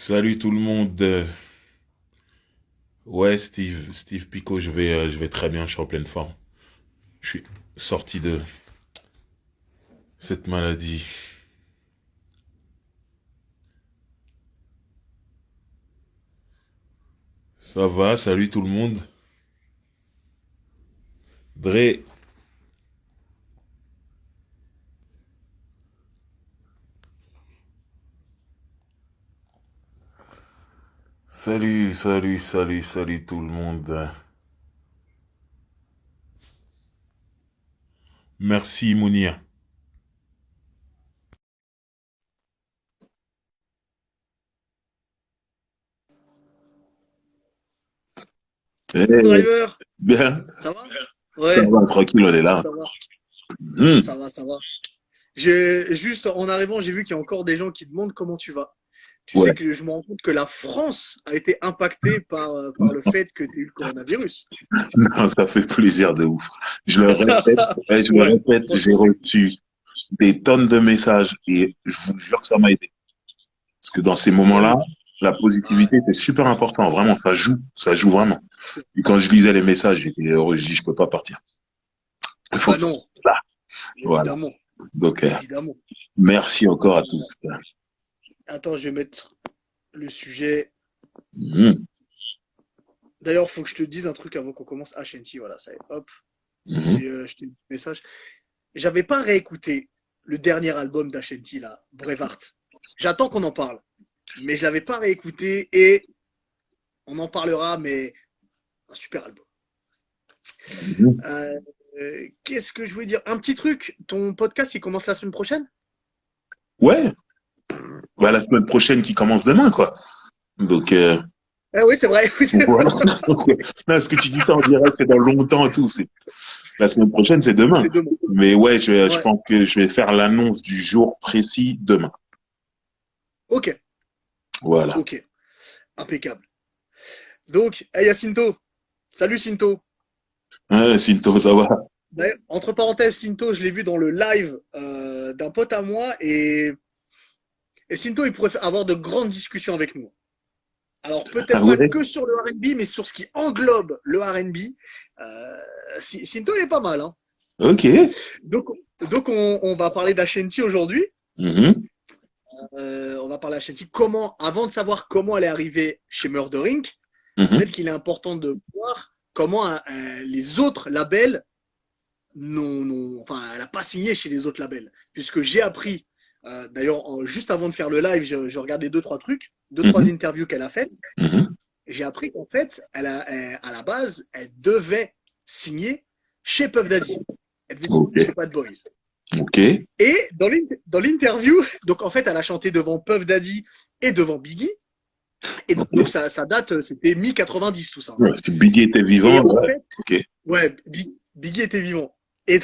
Salut tout le monde. Ouais, Steve Pico, je vais très bien, je suis en pleine forme. Je suis sorti de cette maladie. Ça va, salut tout le monde. Dre, salut tout le monde. Merci Mounia. Mon Eh, driver, bien, ça va? ça Ouais, va, tranquille, on est là. ça va, Hmm. ça va. J'ai juste en arrivant, j'ai vu qu'il y a encore des gens qui demandent comment tu vas. Tu Ouais, sais que je me rends compte que la France a été impactée par le fait que tu as eu le coronavirus. non, ça fait plaisir de ouf. Je le Ouais, répète, j'ai franchement, c'est cool. reçu des tonnes de messages et je vous jure que ça m'a aidé. Parce que dans ces Tant moments-là, mieux. la Ouais, positivité c'est super important. Vraiment, ça joue vraiment. c'est- Et quand je lisais les messages, j'étais heureux. Je dis, je peux pas partir. Il faut bah que je non, sois là. Voilà. évidemment, Donc, évidemment. merci encore à tous. Attends, je vais mettre le sujet. Mhm. D'ailleurs, faut que je te dise un truc avant qu'on commence. Ah, Shanty, voilà, ça y est. Hop, Mhm. je t'ai mis un message. J'avais pas réécouté le dernier album d'Ashanti, là, Brevart. J'attends qu'on en parle, mais je l'avais pas réécouté et on en parlera, mais un super album. Mhm. Euh, Qu'est-ce que je voulais dire? Un petit truc, ton podcast, il commence la semaine prochaine? Ouais, bah, la Ouais. semaine prochaine qui commence demain, quoi. Donc, Ah oui, c'est vrai. voilà. Non, ce que tu dis ça en direct, c'est dans longtemps et tout. La semaine prochaine, c'est demain. C'est demain. Mais ouais, je Ouais. pense que je vais faire l'annonce du jour précis demain. Ok. Voilà. Ok. Impeccable. Donc, hey Yacinto. Salut Cinto. Sinto, ça Cinto. va? D'ailleurs, entre parenthèses, Cinto, je l'ai vu dans le live d'un pote à moi et Cinto, il pourrait avoir de grandes discussions avec nous. Alors Ah peut-être pas ouais? que sur le R&B, mais sur ce qui englobe le R&B. Euh, Cinto, il est pas mal. Hein. Ok. Donc, donc on va parler d'Ashanti aujourd'hui. Mhm. On va parler d'Ashanti. Comment, avant de savoir comment elle est arrivée chez Murder Inc., peut-être Mhm. qu'il est important de voir comment les autres labels enfin, elle n'a pas signé chez les autres labels. Puisque j'ai appris, d'ailleurs, juste avant de faire le live, je regardais deux, trois trucs, deux, trois Mhm. interviews qu'elle a faites. Mhm. J'ai appris qu'en fait, à la base, elle devait signer chez Puff Daddy. Elle devait signer Ok. chez Bad Boys. Ok. Et dans l'interview, donc en fait, elle a chanté devant Puff Daddy et devant Biggie. Et donc Ok. ça date, c'était mi-90 tout ça. Hein. Ouais, si Biggie était Et vivant, en ouais. fait, Ok. ouais, Biggie était vivant. Et,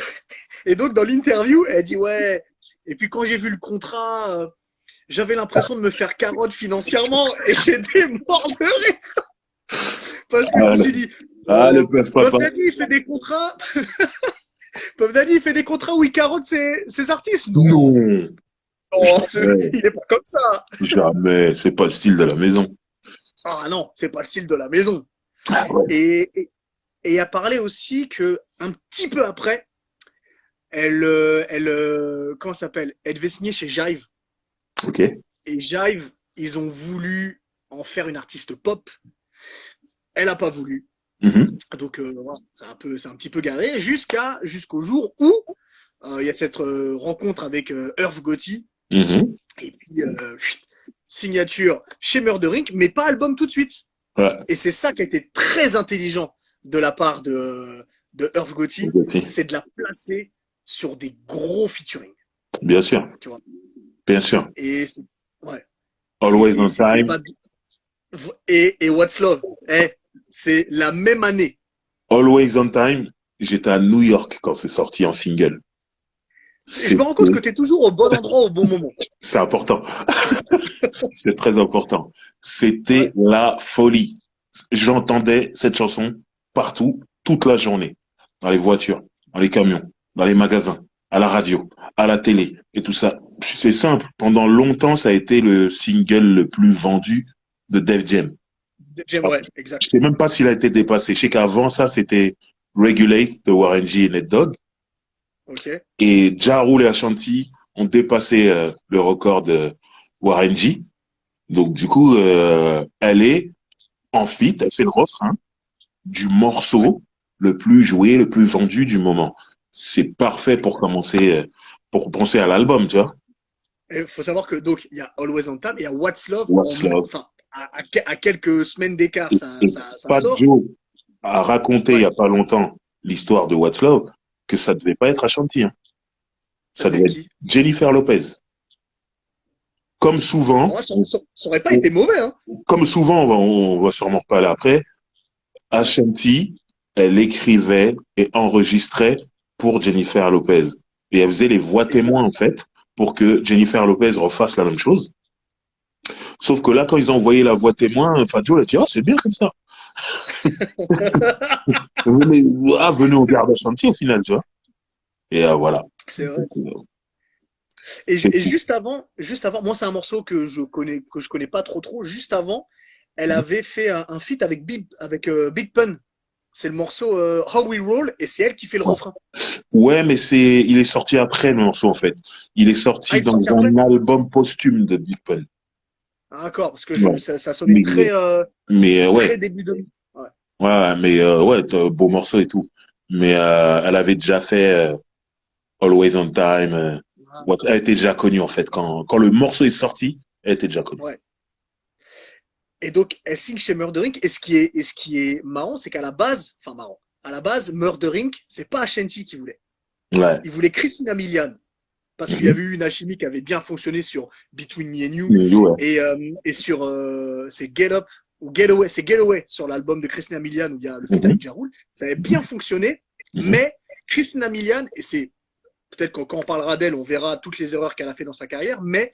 et donc dans l'interview, elle dit ouais. Et puis quand j'ai vu le contrat, j'avais l'impression de me faire carotte financièrement et j'étais mort de rire parce que je Ah, me suis dit, le bœuf Puff papa. Daddy il fait des contrats, Puff Daddy il fait des contrats où il carotte ses artistes. Non, Non. non, Jamais. il est pas comme ça. Jamais. C'est pas le style de la maison. Ah non, c'est pas le style de la maison. Ah ouais. Et, et, et il a parlé aussi que un petit peu après, comment ça s'appelle? Elle devait signer chez Jive. Ok. Et Jive, ils ont voulu en faire une artiste pop. Elle a pas voulu. Mhm. Donc voilà, c'est un petit peu garé jusqu'au jour où il y a cette rencontre avec Irv Gotti Mhm. et puis signature chez Murder Inc. Mais pas album tout de suite. Ouais. Et c'est ça qui a été très intelligent de la part de Irv Gotti, Bugatti. c'est de la placer sur des gros featuring. Bien sûr. Tu vois. Bien sûr. Et ouais. Always Et on c'était time. pas et What's Love, c'est la même année. Always on time. J'étais à New York quand c'est sorti en single. Je me rends compte que C'était, tu es toujours au bon endroit au bon moment. c'est important. C'est très important. C'était Ouais. la folie. J'entendais cette chanson partout, toute la journée. Dans les voitures, dans les camions, dans les magasins. à la radio, à la télé et tout ça. C'est simple. Pendant longtemps, ça a été le single le plus vendu de Def Jam. J'aime, ouais, Je exact. sais même pas s'il a été dépassé. Je sais qu'avant ça, c'était Regulate de Warren G et Ned Dogg. Ok. Et Ja Rule et Ashanti ont dépassé le record de Warren G. Donc, du coup, elle est en feat, elle fait le refrain du Ouais. morceau le plus joué, le plus vendu du moment. C'est parfait pour Exact. commencer, pour penser à l'album, tu vois. Il faut savoir que donc il y a Always on Time, il y a What's Love What's Love. enfin à quelques semaines d'écart, Et ça Fat sort. Joe a raconté il y Ouais. a pas longtemps l'histoire de What's Love, que ça devait pas être Ashanti, hein. Ça Ça devait devait être être qui? Jennifer Lopez. Comme souvent, Alors là, ça aurait pas été mauvais, hein. comme souvent, on va sûrement reparler après, Ouais. Ashanti, elle écrivait et enregistrait pour Jennifer Lopez. Et elle faisait les voix témoins, en Exact. fait, pour que Jennifer Lopez refasse la même chose. Sauf que là, quand ils ont envoyé la voix témoin, Fadjo a dit, ah, c'est bien comme ça. Venez, venez au garde Ashanti, au final, tu vois. Et voilà. C'est vrai. Donc, c'est Et tout. juste avant, moi c'est un morceau que je connais pas trop. Juste avant, elle avait fait un feat avec Big Pun. C'est le morceau How We Roll et c'est elle qui fait le refrain. Ouais, mais il est sorti après le morceau, en fait. Il est Ah, sorti il est dans sorti après? un album posthume de Big Pun. Ah, d'accord, parce que Ouais. ça sonnait Mais, ouais. très début de. Ouais. Ouais, mais ouais, beau morceau et tout. Mais elle avait déjà fait Always on Time. Elle était déjà connue en fait. Quand le morceau est sorti, elle était déjà connue. Ouais. Et donc, elle signe chez Murder Inc. Et ce qui est marrant, c'est qu'à la base, enfin marrant, à la base, Murder Inc., c'est pas Ashanti qui voulait. Ouais. Il voulait Christina Milian. Parce qu'il y Mhm. avait eu une alchimie qui avait bien fonctionné sur Between Me and You Ouais. et sur c'est Get Up ou Get Away, c'est Get Away sur l'album de Christina Milian où il y a le feat Mhm. avec Ja Rule. Ça avait bien fonctionné, Mhm. mais Christina Milian, et c'est peut-être quand on parlera d'elle, on verra toutes les erreurs qu'elle a fait dans sa carrière, mais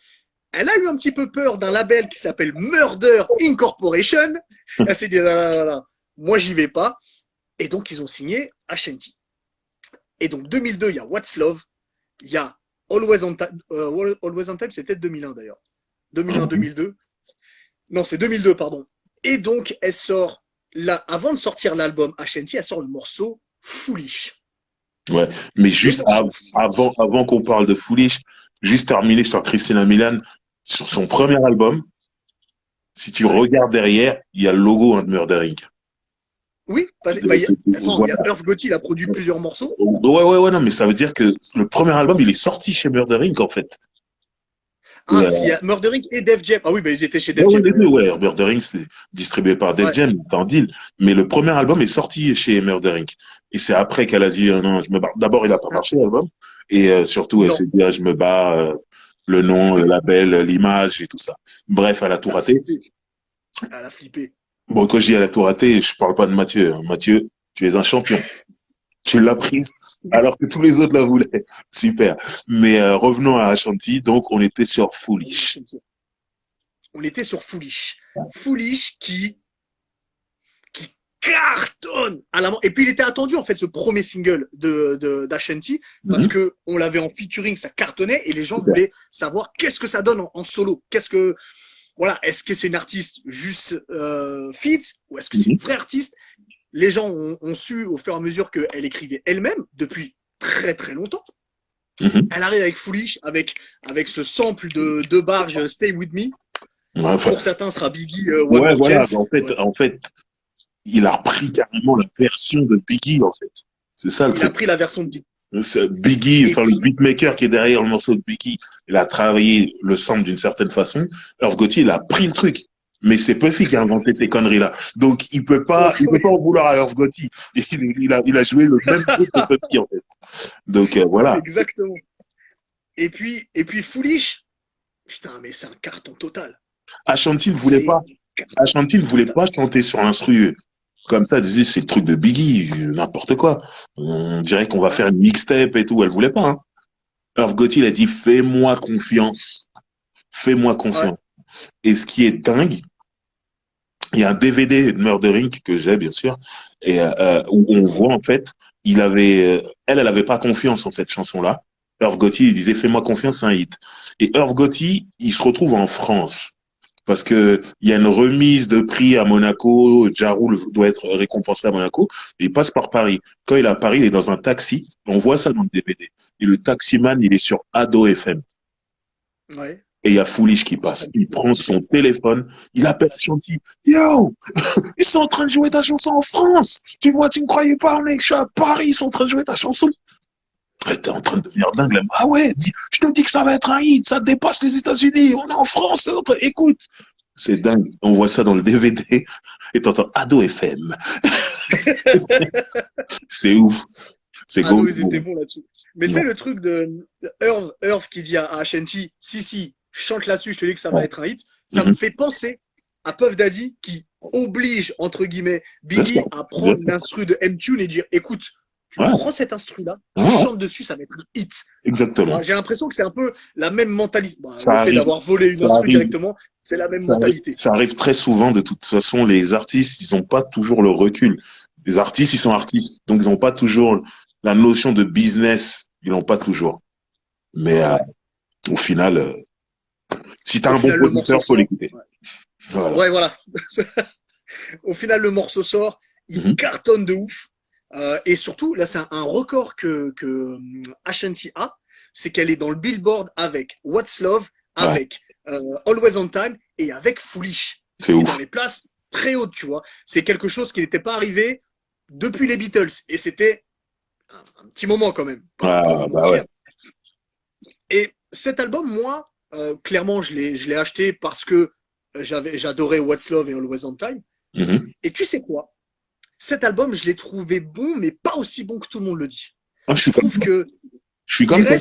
elle a eu un petit peu peur d'un label qui s'appelle Murder Incorporation. Elle s'est dit, moi j'y vais pas. Et donc ils ont signé Ashanti. Et donc 2002, il y a What's Love, il y a Always on Time, c'est peut-être 2001 d'ailleurs. Mhm. 2001-2002. Non, c'est 2002, pardon. Et donc, elle sort, là, avant de sortir l'album Ashanti, elle sort le morceau Foolish. Ouais. Mais Le juste morceau Foolish. avant qu'on parle de Foolish, juste terminer sur Christina Milian, sur son premier Vas-y. album, si tu Ouais. regardes derrière, il y a le logo hein, de Murder Inc. Oui, vas-y. Attends, il y a Voilà. Irv Gotti, il a produit plusieurs morceaux. Ouais, non, mais ça veut dire que le premier album, il est sorti chez Murder Inc. en fait. Et, Ah, parce qu'il y a Murder Inc. et Def Jam. Ah oui, bah, ils étaient chez Def ouais, Jam, les deux, d'ailleurs. ouais. Murder Inc. c'est distribué par Def Ouais. Jam, c'est en deal. Mais le premier album est sorti chez Murder Inc. Et c'est après qu'elle a dit, non, je me bats. D'abord, il a pas Ah, marché, l'album. Et surtout, elle non. s'est dit, ah, je me bats, le nom, le label, l'image et tout ça. Bref, elle a tout Elle a raté. flippé. Elle a flippé. Bon, quand je dis elle a tout raté, je parle pas de Mathieu, hein. Mathieu, tu es un champion. Tu l'as prise alors que tous les autres la voulaient. Super. Mais revenons à Ashanti. Donc, on était sur Foolish. On était sur Foolish. Foolish qui cartonne à la main. Et puis il était attendu en fait ce premier single d'Ashanti parce Mhm. que on l'avait en featuring, ça cartonnait et les gens Super. voulaient savoir qu'est-ce que ça donne en solo. Qu'est-ce que voilà, est-ce que c'est une artiste juste feat ou est-ce que c'est Mhm. une vraie artiste? Les gens ont su au fur et à mesure qu'elle écrivait elle-même depuis très longtemps. Mhm. Elle arrive avec Foolish, avec ce sample de deux barges Stay With Me. Ouais, enfin, Pour certains, ce sera Biggie One ouais, More voilà. Chance. Ouais. En fait, il a repris carrément la version de Biggie, en fait. C'est ça le Il a truc. pris la version de Biggie. Biggie, Et enfin le puis, beatmaker qui est derrière le morceau de Biggie, il a travaillé le sample d'une certaine façon. Alors Gauthier, il a pris le truc. Mais c'est Puffy qui a inventé ces conneries-là. Donc il peut pas en vouloir à Irv Gotti. Il a joué le même truc que Puffy en fait. Donc voilà. exactement. Et puis Foolish, putain, mais c'est un carton total. Ashanti ne voulait C'est pas. un carton Ashanti ne voulait total. pas chanter sur l'instru. Comme ça, elle disait c'est le truc de Biggie, n'importe quoi. On dirait qu'on va Ouais, faire une mixtape et tout. Elle voulait pas. Hein. Alors Gotti, il a dit fais-moi confiance. Fais-moi ouais, confiance. Et ce qui est dingue, il y a un DVD de Murder Inc. que j'ai, bien sûr, et où on voit, en fait, elle avait pas confiance en cette chanson-là. Irv Gotti, il disait, fais-moi confiance, c'est un hit. Et Irv Gotti, il se retrouve en France. Parce que il y a une remise de prix à Monaco, Ja Rule doit être récompensé à Monaco, et il passe par Paris. Quand il est à Paris, il est dans un taxi, on voit ça dans le DVD. Et le taximan, il est sur Ado FM. Ouais. Et il y a Foolish qui Ouais, ça passe. me Il dit ça. prend son téléphone, il appelle Ashanti. Yo, ils sont en train de jouer ta chanson en France. Tu vois, tu ne croyais pas, mec, je suis à Paris, ils sont en train de jouer ta chanson. T'es en train de devenir dingue. Là. Ah ouais, je te dis que ça va être un hit, ça dépasse les États-Unis. On est en France, écoute. C'est dingue. On voit ça dans le DVD et t'entends Ado FM. C'est ouf. C'est Ah go. non, ils étaient bons là-dessus. Mais tu sais, le truc de Irv qui dit à Ashanti, si, chante là-dessus, je te dis que ça va Ouais. être un hit, ça me Mhm. fait penser à Puff Daddy qui oblige, entre guillemets, Bien sûr. Biggie à Bien prendre sûr. l'instru de M-Tune et dire, écoute, tu Ouais. prends cet instru-là, tu Ouais. chantes dessus, ça va être un hit. Tu vois, Exactement. j'ai l'impression que c'est un peu la même mentalité. Bon, Ça le fait arrive. d'avoir volé une Ça instru arrive. directement, c'est la même mentalité. Ça arrive très souvent. De toute façon, les artistes, ils n'ont pas toujours le recul. Les artistes, ils sont artistes. Donc, ils n'ont pas toujours la notion de business. Ils n'ont pas toujours. Mais C'est vrai. au final, si tu as Au un bon final, le morceau producteur, faut sort. l'écouter. Voilà. Ouais, voilà. Au final, le morceau sort, il Mhm. cartonne de ouf. Et surtout, là, c'est un record que Ashanti a, c'est qu'elle est dans le Billboard avec What's Love, Ouais. avec Always on Time et avec Foolish. C'est Et dans ouf. les places très hautes, tu vois. C'est quelque chose qui n'était pas arrivé depuis les Beatles. Et c'était un petit moment quand même, pas Ah, vous bah ouais. mentir. Et cet album, moi, clairement, je l'ai acheté parce que j'adorais What's Love et Always on Time. Mhm. Et tu sais quoi? Cet album, je l'ai trouvé bon, mais pas aussi bon que tout le monde le dit. Ah, je Je suis comme trouve toi. que Je suis comme toi.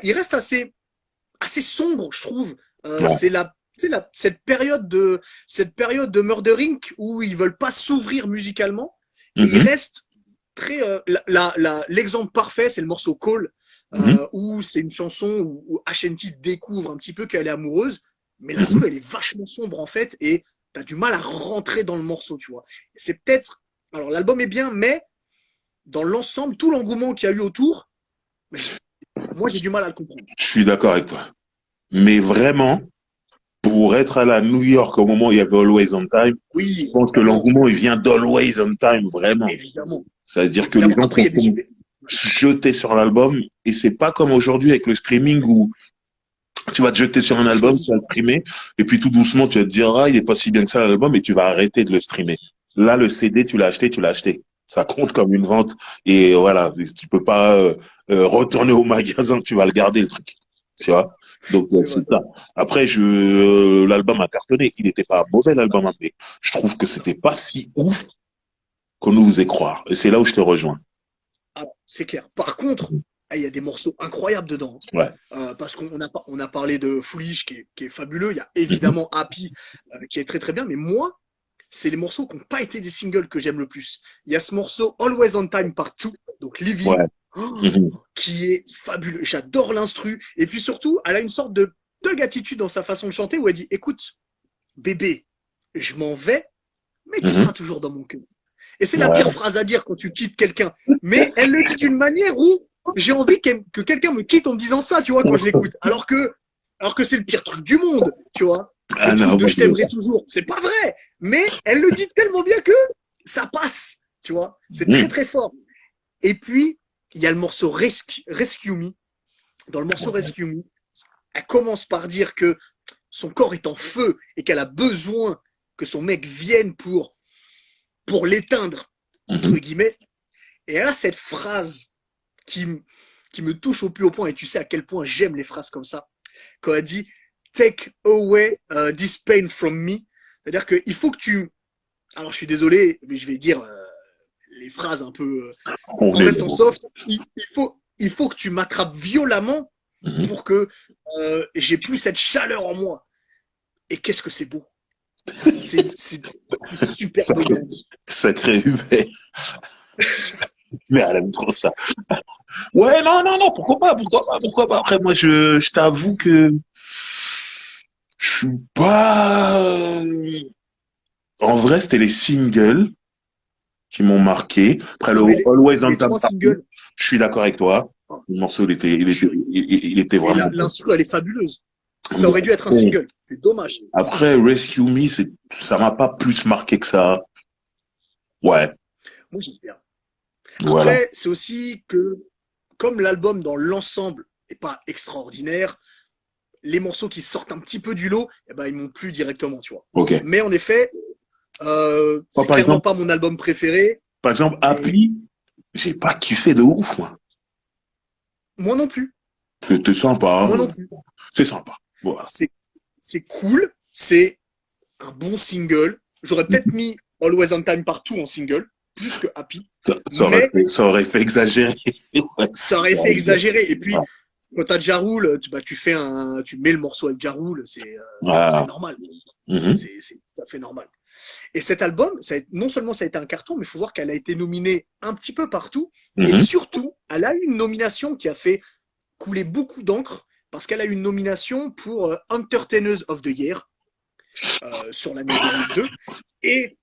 il reste assez sombre, je trouve. Ouais. Cette période de Murder Inc. où ils veulent pas s'ouvrir musicalement. Et il Mhm. reste très, l'exemple parfait, c'est le morceau Call, Mhm. où c'est une chanson où Ashanti découvre un petit peu qu'elle est amoureuse, mais l'instru, Mhm. elle est vachement sombre, en fait, et t'as du mal à rentrer dans le morceau, tu vois. C'est peut-être, alors l'album est bien, mais dans l'ensemble, tout l'engouement qu'il y a eu autour, moi, j'ai du mal à le comprendre. Je suis d'accord avec toi. Mais vraiment, pour être allé à New York au moment où il y avait Always on Time, je Oui, pense que évidemment, l'engouement, il vient d'Always on Time, vraiment. évidemment, Ça veut dire que les évidemment. gens Après, il y a des sont super. jetés sur l'album et c'est pas comme aujourd'hui avec le streaming où tu vas te jeter sur un Tu album, choisis tu vas son le morceau. streamer et puis tout doucement, tu vas te dire, ah, il est pas si bien que ça l'album et tu vas arrêter de le streamer. Là, le CD, tu l'as acheté, tu l'as acheté. Ça compte Ouais, comme une vente et voilà, tu peux pas retourner au magasin, tu vas le garder le truc. Tu vois? Donc c'est vrai. c'est ça. Après, l'album a cartonné. Il n'était pas mauvais l'album, hein, mais je trouve que Non. c'était pas si ouf qu'on nous faisait croire. Et c'est là où je te rejoins. Alors, c'est clair. Par contre, il y a des morceaux incroyables dedans. Ouais. Parce on a parlé de Foolish qui est fabuleux. Il y a Mhm. évidemment Happy qui est très très bien. Mais moi, c'est les morceaux qui n'ont pas été des singles que j'aime le plus. Il y a ce morceau Always on Time Part 2, donc Living, Ouais. Mhm. qui est fabuleux. J'adore l'instru. Et puis surtout, elle a une sorte de thug attitude dans sa façon de chanter où elle dit, écoute, bébé, je m'en vais, mais tu Mhm. seras toujours dans mon cœur. Et c'est la pire Ouais. phrase à dire quand tu quittes quelqu'un. Mais elle le dit d'une manière où j'ai envie que quelqu'un me quitte en me disant ça, tu vois, quand je l'écoute. Alors que c'est le pire truc du monde, tu vois. Ah Le truc non, de moi, je t'aimerai toujours. C'est pas vrai. Mais elle le dit tellement bien que ça passe, tu vois. C'est très, Mhm. très fort. Et puis, il y a le morceau Rescue Me. Dans le morceau Rescue Me, elle commence par dire que son corps est en feu et qu'elle a besoin que son mec vienne pour l'éteindre, entre Mhm. guillemets. Et elle a cette phrase qui, qui me touche au plus haut point, et tu sais à quel point j'aime les phrases comme ça, quand elle dit Take away this pain from me. C'est-à-dire qu'il faut que tu. Alors je suis désolé, mais je vais dire les phrases un peu On en est restant bon. soft. Il faut que tu m'attrapes violemment Mhm. pour que j'ai plus cette chaleur en moi. Et qu'est-ce que c'est beau. C'est Sacré, superbement dit. sacré humain. Mais elle aime trop ça. Ouais, non, non, non, pourquoi pas, pourquoi pas, pourquoi pas. Après, moi, je t'avoue que je suis pas. En vrai, c'était les singles qui m'ont marqué. Après, le Non mais Always on les Time trois Party, singles, je suis d'accord avec toi. Le morceau, il était Et vraiment. l'instru, elle est fabuleuse. Ça aurait dû être un single. C'est dommage. Après, Rescue Me, ça m'a pas plus marqué que ça. Ouais, Moi, j'aime bien. voilà. Après, c'est aussi que, comme l'album dans l'ensemble n'est pas extraordinaire, les morceaux qui sortent un petit peu du lot, eh ben, ils m'ont plu directement, tu vois. Ok. Mais en effet, c'est clairement pas mon album préféré. Par exemple, Et Happy, j'ai pas kiffé de ouf, moi. moi non plus. C'était sympa. Moi non plus. C'est sympa. Voilà. C'est cool. C'est un bon single. J'aurais peut-être mis Always on Time partout en single, plus que Happy. Mais Ça aurait fait exagérer. Ouais. ça aurait fait exagérer. Et puis, Ouais. quand t'as Ja Rule, tu mets le morceau avec Ja Rule, c'est normal. Mhm. C'est tout à fait normal. Et cet album, non seulement ça a été un carton, mais il faut voir qu'elle a été nominée un petit peu partout. Et Mhm. surtout, elle a eu une nomination qui a fait couler beaucoup d'encre, parce qu'elle a eu une nomination pour Entertainers of the Year sur l'année 2002.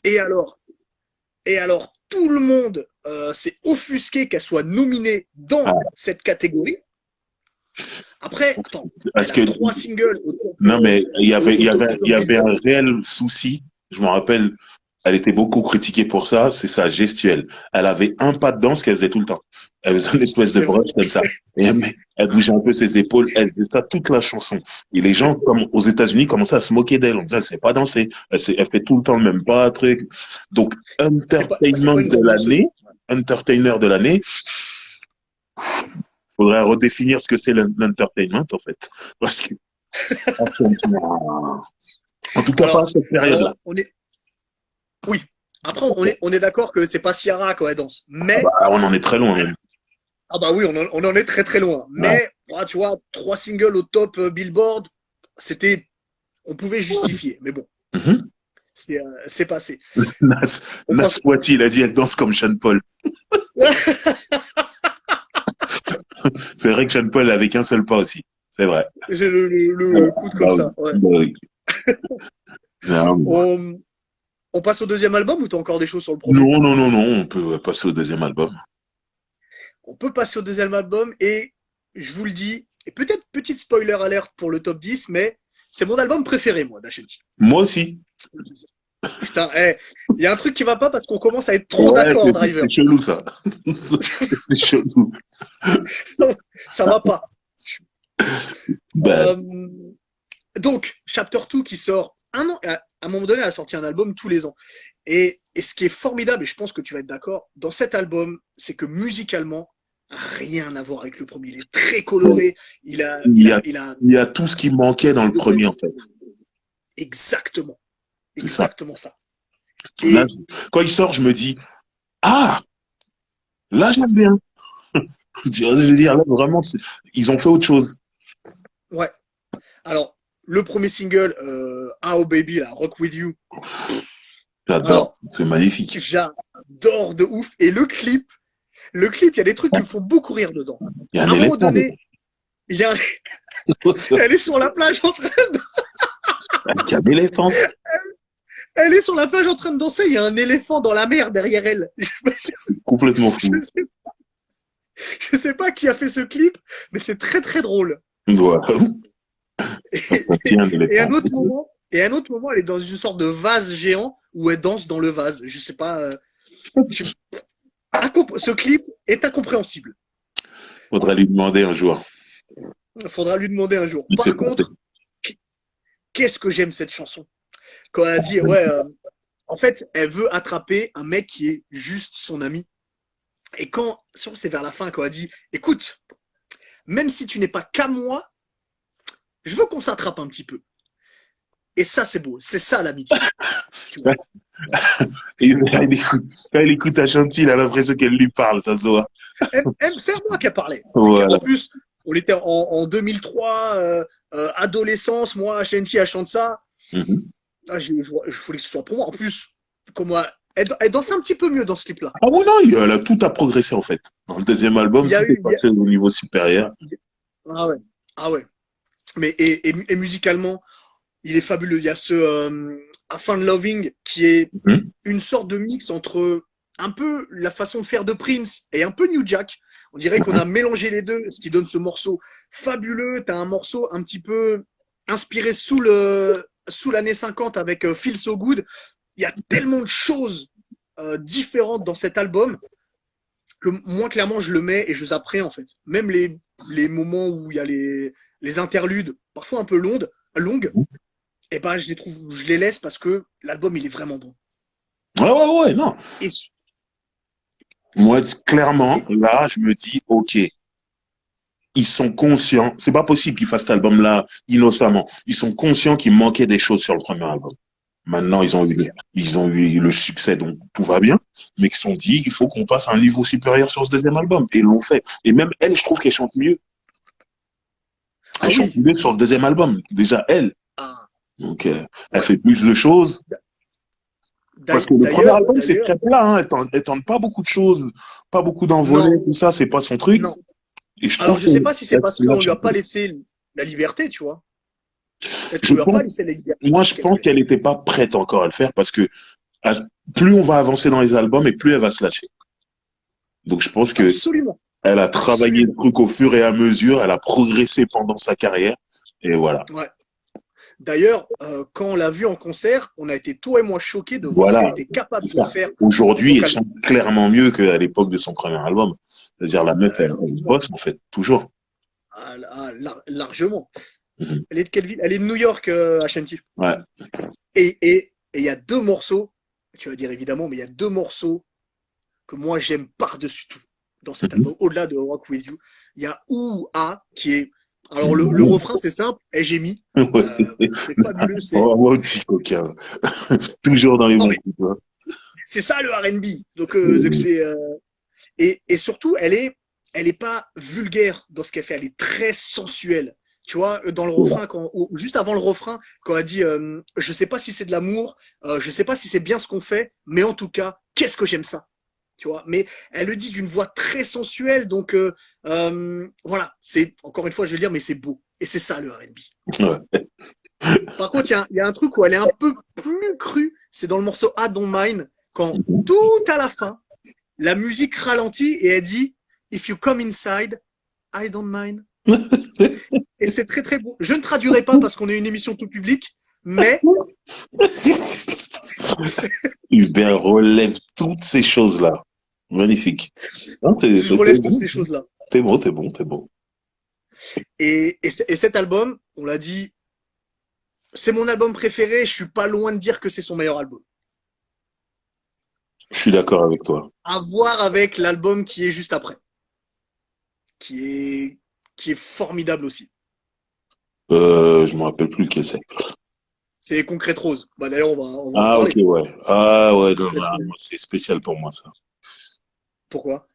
Et alors, tout le monde s'est offusqué qu'elle soit nominée dans Ah, cette catégorie. Après, attends, parce elle que a 3 singles non, mais au top il y avait un Billboard. réel souci. Je me rappelle, elle était beaucoup critiquée pour ça. C'est sa gestuelle. Elle avait un pas de danse qu'elle faisait tout le temps. Elle faisait une espèce de C'est vrai. brush comme ça. Et elle bougeait un peu ses épaules. Elle faisait ça toute la chanson. Et les gens, comme aux États-Unis, commençaient à se moquer d'elle. On disait, elle sait pas danser. Elle fait tout le temps le même pas, truc. Donc, C'est pas une grande danseuse. entertainer de l'année, faudrait redéfinir ce que c'est l'entertainment, en fait. Parce que, en tout cas, pas à cette période-là. Alors, oui. Après, on est d'accord que c'est pas Ciara quand elle danse. Ah Mais, bah, on en est très loin, même. ah bah oui, on en est très très loin. Ouais. Mais, tu vois, 3 singles au top Billboard, on pouvait justifier. Mais bon, Mhm. c'est passé. On Nas passe. Poitiers, il a dit, elle danse comme Sean Paul. C'est vrai que Sean Paul avait qu'un seul pas aussi. C'est vrai. J'ai Voilà. le coude Bah comme oui. ça. Ouais. Bah oui. Non, On passe au deuxième album ou t'as encore des choses sur le premier? non, on peut passer au deuxième album. On peut passer au deuxième album et je vous le dis, et peut-être petite spoiler alerte pour le top 10, mais c'est mon album préféré, moi, d'Ashanti. Moi aussi. Putain, il y a un truc qui va pas parce qu'on commence à être trop Ouais, d'accord, Driver. c'est chelou, ça. C'est chelou. Ça va pas. Ben, Donc, Chapter 2 qui sort un an, à un moment donné, elle a sorti un album tous les ans. Et ce qui est formidable, et je pense que tu vas être d'accord, dans cet album, c'est que musicalement, rien à voir avec le premier. Il est très coloré. il y a, il y a tout ce qui manquait dans le premier, en fait. Exactement. C'est ça. Exactement ça. Là, Et quand il sort, je me dis, ah, là, j'aime bien. Je veux dire, là, vraiment, ils ont fait autre chose. ouais. Alors, le premier single, Oh Baby, là, Rock With You. J'adore. Alors, C'est magnifique. j'adore de ouf. Et le clip, il y a des trucs qui me font beaucoup rire dedans. Il y a À un un moment éléphant. donné, il y a elle est sur la plage en train de... Il y a un éléphant. Elle est sur la plage en train de danser. Il y a un éléphant dans la mer derrière elle. C'est complètement fou. Je sais pas qui a fait ce clip, mais c'est très très drôle. Voilà. Et, Un et éléphant. à un autre moment, elle est dans une sorte de vase géant où elle danse dans le vase. Je sais pas. Ce clip est incompréhensible. Faudra lui demander un jour. Il faudra lui demander un jour. Il sait Par pas. contre, qu'est-ce que j'aime cette chanson. Quand elle a dit, en fait, elle veut attraper un mec qui est juste son ami. Et quand, c'est vers la fin, quand elle dit, écoute, même si tu n'es pas qu'à moi, je veux qu'on s'attrape un petit peu. Et ça, c'est beau. C'est ça l'amitié. Quand elle écoute Ashanti, il a l'impression qu'elle lui parle, ça se voit. C'est à moi qu'elle parlait. Voilà. En plus, on était en 2003, adolescence, moi, Ashanti, elle chante ça. Mm-hmm. Ah, je voulais que ce soit pour moi. En plus, elle danse un petit peu mieux dans ce clip-là. Ah oui, non, elle a tout à progresser, en fait. Dans le deuxième album, tout est passé au niveau supérieur. Ah ouais. Ah ouais. Mais, et musicalement, il est fabuleux. Il y a ce I Found Loving qui est une sorte de mix entre un peu la façon de faire de Prince et un peu New Jack. On dirait qu'on a mélangé les deux, ce qui donne ce morceau fabuleux. T'as un morceau un petit peu inspiré sous l'année 50 avec Feel So Good. Il y a tellement de choses différentes dans cet album que moi, clairement, je le mets et je zapperai, en fait. Même les moments où il y a les interludes, parfois un peu longues, et ben, je les laisse parce que l'album, il est vraiment bon. Ouais, non. Et, Moi, clairement, là, je me dis, OK, ils sont conscients. C'est pas possible qu'ils fassent cet album-là innocemment. Ils sont conscients qu'il manquait des choses sur le premier album. Maintenant, ils ont eu le succès, donc tout va bien. Mais ils se sont dit, il faut qu'on passe à un niveau supérieur sur ce deuxième album. Et ils l'ont fait. Et même elle, je trouve qu'elle chante mieux. Elle chante mieux sur le deuxième album. Déjà, elle. Donc, elle fait plus de choses. Parce que le premier album, c'est très plat. Hein. Elle tente pas beaucoup de choses, pas beaucoup d'envolées, tout ça. C'est pas son truc. Non. Et alors, je sais pas si c'est parce qu'on lui a pas laissé la liberté, tu vois. Moi, je pense qu'elle n'était pas prête encore à le faire parce que plus on va avancer dans les albums et plus elle va se lâcher. Donc, je pense que elle a travaillé le truc au fur et à mesure, elle a progressé pendant sa carrière et voilà. Ouais. D'ailleurs, quand on l'a vue en concert, on a été toi et moi choqués de voir ce qu'elle était capable de faire. Aujourd'hui, elle chante clairement mieux qu'à l'époque de son premier album. C'est-à-dire la meuf, elle bosse en fait toujours. Largement. Elle est de quelle ville? Elle est de New York, Ashanti. Ouais. Et il y a deux morceaux, tu vas dire évidemment, mais il y a deux morceaux que moi j'aime par-dessus tout dans cet album, au-delà de Rock With You. Il y a Ouh-Ah qui est. Alors le refrain c'est simple, et j'ai mis. C'est fabuleux. Moi aussi, coquin. Toujours dans les bons coups. C'est ça le R&B. Donc c'est. Et surtout, elle est pas vulgaire dans ce qu'elle fait, elle est très sensuelle. Tu vois, dans le refrain, juste avant le refrain, quand elle dit je sais pas si c'est de l'amour, je sais pas si c'est bien ce qu'on fait, mais en tout cas, qu'est-ce que j'aime ça. Tu vois, mais elle le dit d'une voix très sensuelle, donc voilà, c'est encore une fois, je vais le dire, mais c'est beau. Et c'est ça le R&B. Ouais. Par contre, il y a un truc où elle est un peu plus crue, c'est dans le morceau I Don't Mind, quand tout à la fin, la musique ralentit et elle dit If you come inside, I don't mind. Et c'est très très beau. Je ne traduirai pas parce qu'on est une émission tout public, mais Hubert relève toutes ces choses-là. Magnifique. Je relève toutes ces choses-là. T'es bon. Et cet album, on l'a dit, c'est mon album préféré. Je suis pas loin de dire que c'est son meilleur album. Je suis d'accord avec toi. À voir avec l'album qui est juste après, qui est formidable aussi. Je me rappelle plus lequel c'est. C'est Concrète Rose. Bah d'ailleurs on va en parler. Ok, ouais. Ah ouais, non, c'est spécial pour moi ça. Pourquoi?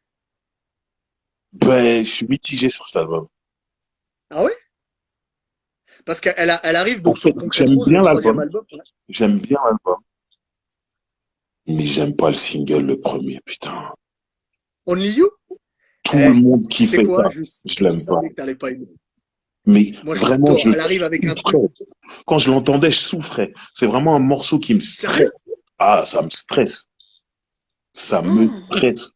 Ben, je suis mitigé sur cet album. Ah ouais? Parce qu'elle arrive donc sur Concrète Rose, le troisième album. J'aime bien l'album. Mais j'aime pas le single, le premier, putain. Only You? Tout le monde qui fait ça, je l'aime pas. Mais moi, vraiment, elle arrive avec un truc. Quand je l'entendais, je souffrais. C'est vraiment un morceau qui me stresse. Ah, ça me stresse. Ça me stresse.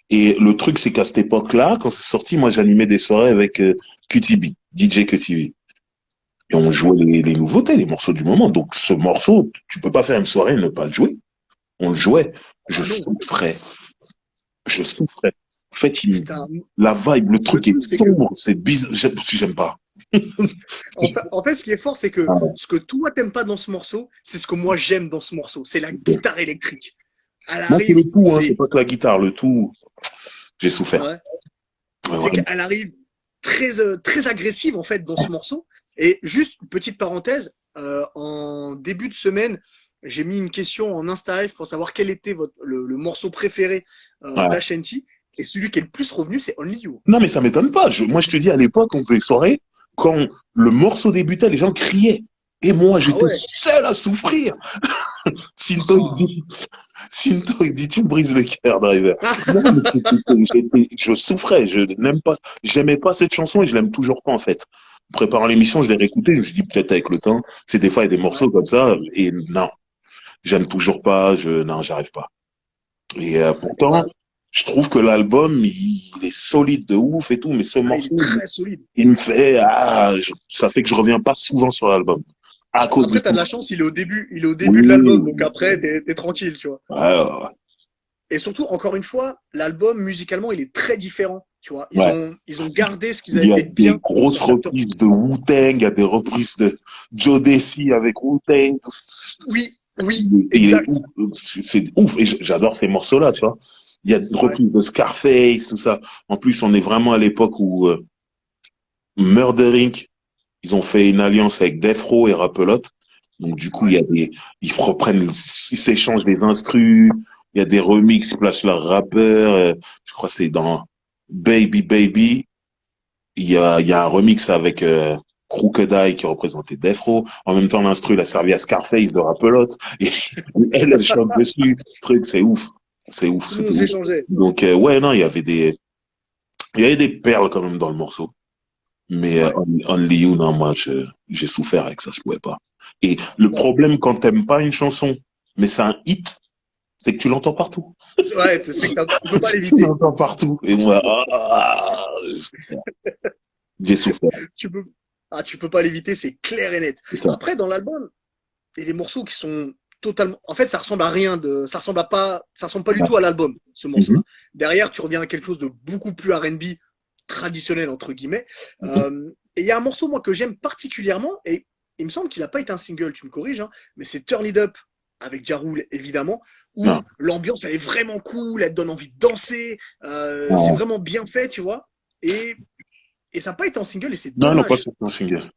Et le truc, c'est qu'à cette époque-là, quand c'est sorti, moi, j'animais des soirées avec QTB, DJ QTB. Et on jouait les nouveautés, les morceaux du moment. Donc, ce morceau, tu peux pas faire une soirée et ne pas le jouer. On le jouait. Je souffrais. En fait, la vibe, le truc est sombre, c'est bizarre. J'aime pas. En fait, ce qui est fort, c'est que ce que toi t'aimes pas dans ce morceau, c'est ce que moi j'aime dans ce morceau. C'est la guitare électrique. Moi, c'est le tout, hein, c'est pas que la guitare, le tout. J'ai souffert. Ouais. C'est qu'elle arrive très agressive en fait dans ce morceau. Et juste une petite parenthèse, en début de semaine, j'ai mis une question en Insta Live pour savoir quel était le morceau préféré d'Ashanti. Et celui qui est le plus revenu, c'est Only You. Non, mais ça m'étonne pas. Moi, je te dis, à l'époque, on faisait soirée, quand le morceau débutait, les gens criaient. Et moi, j'étais seul à souffrir. Sinto, il dit, tu me brises le cœur, Driver. Je souffrais. J'aimais pas cette chanson et je l'aime toujours pas, en fait. En préparant l'émission, je l'ai réécoutée. Je me suis dit, peut-être avec le temps, c'est des fois, il y a des morceaux comme ça. Et non, j'aime toujours pas. Non, j'arrive pas. Et pourtant, je trouve que l'album, il est solide de ouf et tout, mais ce Ah, il est morceau, très solide. il me fait, ça fait que je reviens pas souvent sur l'album. À cause de Après, ce t'as de la chance, il est au début de l'album, donc oui, après, t'es tranquille, tu vois. ouais, ouais, Et surtout, encore une fois, l'album, musicalement, il est très différent, tu vois. Ils ouais. ont, ils ont gardé ce qu'ils Il avaient y a fait de des bien grosses sur Chapter 2. reprises de Wu-Tang, il y a des reprises de Joe Desi avec Wu-Tang. Oui, oui, Il est exact. ouf, c'est ouf. Et j'adore ces morceaux-là, tu vois. Il y a une Ouais, reprise de Scarface, tout ça. En plus, on est vraiment à l'époque où Murder Inc., ils ont fait une alliance avec Death Row et Rappelotte. Donc, du coup, ouais. ils reprennent, ils s'échangent des instrus. Il y a des remixes, ils placent leurs rappeurs. Je crois que c'est dans Baby Baby. Il y a un remix avec Crooked Eye qui représentait Death Row. En même temps, l'instru, il a servi à Scarface de Rappelotte. Et elle chante dessus. Truc, c'est ouf. C'est ouf, Tout le c'était monde ouf. s'échangeait. Donc, ouais, non, il y avait des perles quand même dans le morceau. Mais Ouais. Only You, non, moi, j'ai souffert avec ça, je pouvais pas. Et le Non. problème quand t'aimes pas une chanson, mais c'est un hit, c'est que tu l'entends partout. Ouais, tu sais que tu peux pas Tu l'éviter. l'entends partout. Et moi, j'ai souffert. Tu peux, tu peux pas l'éviter, c'est clair et net. C'est ça. Après, dans l'album, il y a des morceaux qui sont totalement, en fait, ça ressemble à rien ça ressemble pas du Ouais. tout à l'album, ce Mhm. morceau-là. Derrière, tu reviens à quelque chose de beaucoup plus R&B traditionnel, entre guillemets. Mhm. Et il y a un morceau, moi, que j'aime particulièrement, et il me semble qu'il n'a pas été un single, tu me corriges, hein, mais c'est Turn It Up, avec Ja Rule, évidemment, Non. où l'ambiance, elle est vraiment cool, elle te donne envie de danser, c'est Ouais. vraiment bien fait, tu vois. Et, et ça n'a pas été en single, et c'est Non, ils n'ont pas dommage, sorti un single.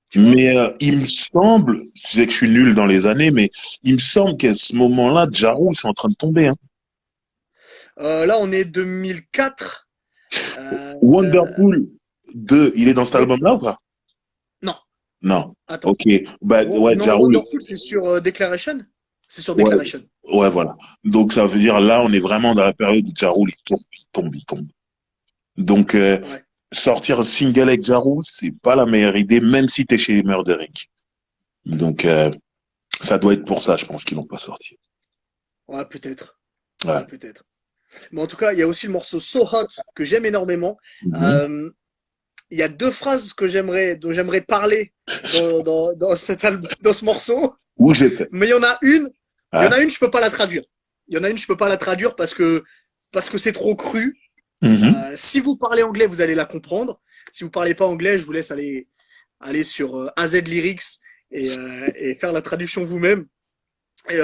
tu vois. Mais il me semble, je sais que je suis nul dans les années, mais il me semble qu'à ce moment-là, Ja Rule, c'est en train de tomber. Hein. Là, on est 2004. Euh, Wonderful 2, il est dans cet oui, album-là ou pas? non, Non. attends. Ok. Bah ouais, Non, Ja Rule. Wonderful, c'est sur Declaration. C'est sur Ouais, Declaration. ouais, voilà. Donc ça veut dire là, on est vraiment dans la période où Ja Rule, il tombe, il tombe, il tombe. Donc Ouais. sortir un single avec Ja Rule, c'est pas la meilleure idée, même si t'es chez Murder Inc. Donc ça doit être pour ça, je pense qu'ils l'ont pas sorti. Ouais, peut-être. Ouais. Ouais, peut-être. Mais en tout cas, il y a aussi le morceau So Hot que j'aime énormément. Mhm. Euh, il y a deux phrases dont j'aimerais parler dans cet album, dans ce morceau. Où j'étais. Mais il y en Hein? a une, je peux pas la traduire. Il y en a une, je peux pas la traduire parce que c'est trop cru. Mhm. Si vous parlez anglais, vous allez la comprendre. Si vous parlez pas anglais, je vous laisse aller sur AZ Lyrics et faire la traduction vous-même. Et,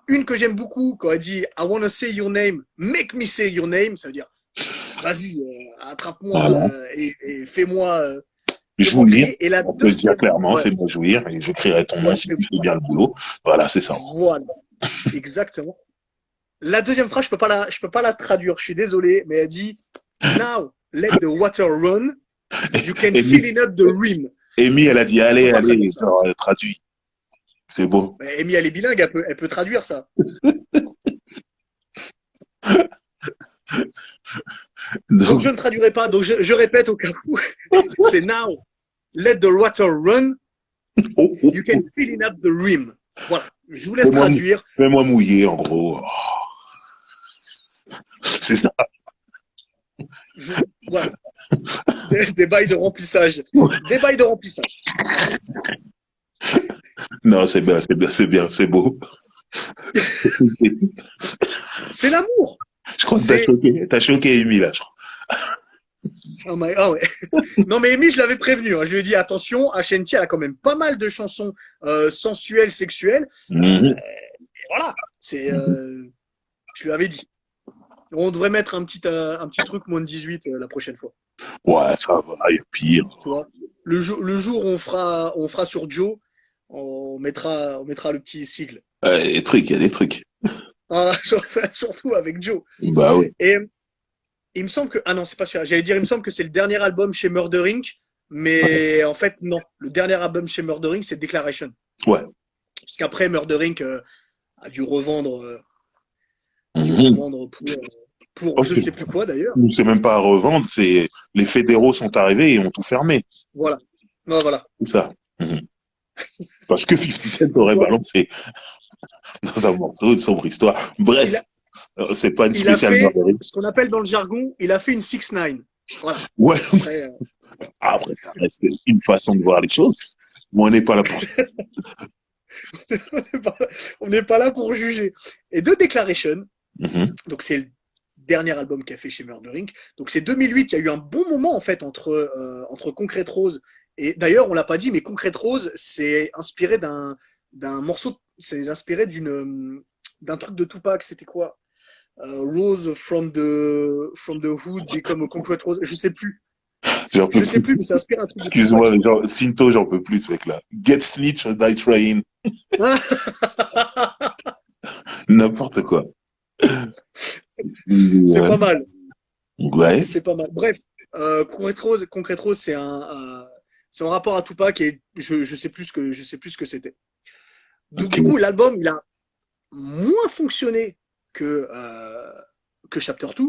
une que j'aime beaucoup, quand elle dit I wanna say your name, make me say your name, ça veut dire vas-y, attrape-moi Voilà. et fais-moi Jouir, crier. Et la on peut le dire deuxième, clairement, ouais, fais-moi jouir, et je crierai ton nom ouais, si tu fais bien le boulot. Voilà, c'est ça. voilà, exactement. La deuxième phrase, je peux pas la traduire, je suis désolé, mais elle dit Now let the water run, you can Amy, fill in up the rim. Amy, elle a dit, Je peux allez, pas traduire allez, ça. genre, traduit. C'est beau. Mais Amy, elle est bilingue, elle peut traduire ça. Donc Donc, je ne traduirai pas, donc je répète au cas où. C'est Now let the water run, oh, oh, you oh. can fill in up the rim. Voilà, je vous laisse Fais-moi, traduire. fais-moi mouiller, en gros. C'est ça. Voilà, des bails de remplissage. Des bails de remplissage. Non, c'est bien, c'est bien, c'est bien, c'est beau. C'est l'amour. Je crois que C'est. t'as choqué Amy, là, je crois. Ah ouais. Non mais Amy, je l'avais prévenu. Hein. Je lui ai dit attention, Ashanti, elle a quand même pas mal de chansons sensuelles, sexuelles. Mhm. Et voilà. C'est. Mhm. Je lui avais dit. On devrait mettre un petit truc moins de 18 la prochaine fois. Ouais, ça va, il y a pire. Tu vois. Le jour où on fera sur Joe, on mettra le petit sigle. Les trucs, il y a des trucs. Ah, surtout avec Joe. Bah oui. Et il me semble que. Ah non, c'est pas sûr. J'allais dire, il me semble que c'est le dernier album chez Murder Inc. Mais en fait, non. Le dernier album chez Murder Inc., c'est Declaration. Ouais. Parce qu'après, Murder Inc. A dû revendre, Mhm. pour je Ok. ne sais plus quoi d'ailleurs. C'est même pas à revendre, c'est les fédéraux sont arrivés et ont tout fermé. Voilà. Non, voilà. C'est ça. Mhm. Parce que 50 Cent Donc, aurait voilà. balancé dans un morceau de sombre histoire. Il Bref. a, C'est pas une Il a spéciale fait Murder. ce qu'on appelle dans le jargon, il a fait une 6ix9ine. Voilà. Ouais, Après, après, ça reste une façon de voir les choses. Mais on n'est pas là pour ça. on n'est pas là pour juger. Et The Declaration, Mhm. donc c'est le dernier album qu'il a fait chez Murder Inc. Donc c'est 2008, il y a eu un bon moment en fait entre Concrete Rose et d'ailleurs on l'a pas dit, mais Concrete Rose c'est inspiré d'un morceau, c'est inspiré d'un truc de Tupac, c'était quoi? Rose from the hood become a concrete rose, J'en peux je sais plus. plus, mais ça inspire un truc de Excuse-moi, Tupac. mais genre, Sinto, j'en peux plus, ce mec-là. Get snitch or die trying. N'importe quoi. C'est Ouais. pas mal, Ouais. c'est pas mal. Bref, Concrete Rose, c'est un rapport à Tupac et je sais plus ce que c'était. Donc Ok. du coup, l'album il a moins fonctionné que Chapter 2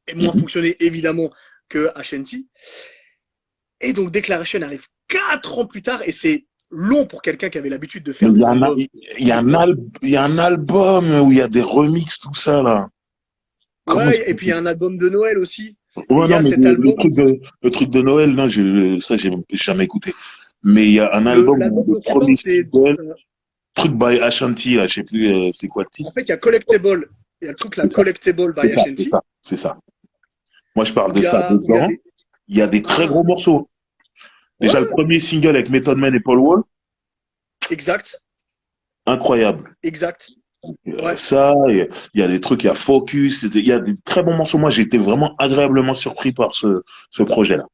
et moins Mhm. fonctionné évidemment que Ashanti. Et donc Declaration arrive 4 ans plus tard et c'est long pour quelqu'un qui avait l'habitude de Mais faire des albums il y a tous les ans. il y a un album où il y a des remixes, tout ça, là. Comment ça Ouais, et puis il y a un album de Noël aussi. Et Ouais, il y non, a mais cet album, le truc de Noël, non, ça, j'ai jamais écouté. Mais il y a un album où l'album le dont tu parles, premier c'est. single, truc by Ashanti, là, je sais plus, c'est quoi le titre? En fait, il y a Collectible. Il y a le truc là, C'est ça, Collectible c'est by ça, c'est Ashanti, ça, c'est ça. Moi, je parle où de ça. il y a Dedans, des. il y a des très gros Ah, morceaux. Déjà, le ouais, premier single avec Method Man et Paul Wall, exact, incroyable. exact. Ouais. Ça, il y a des trucs, il y a Focus, il y a des très bons morceaux. Moi, j'ai été vraiment agréablement surpris par ce projet-là.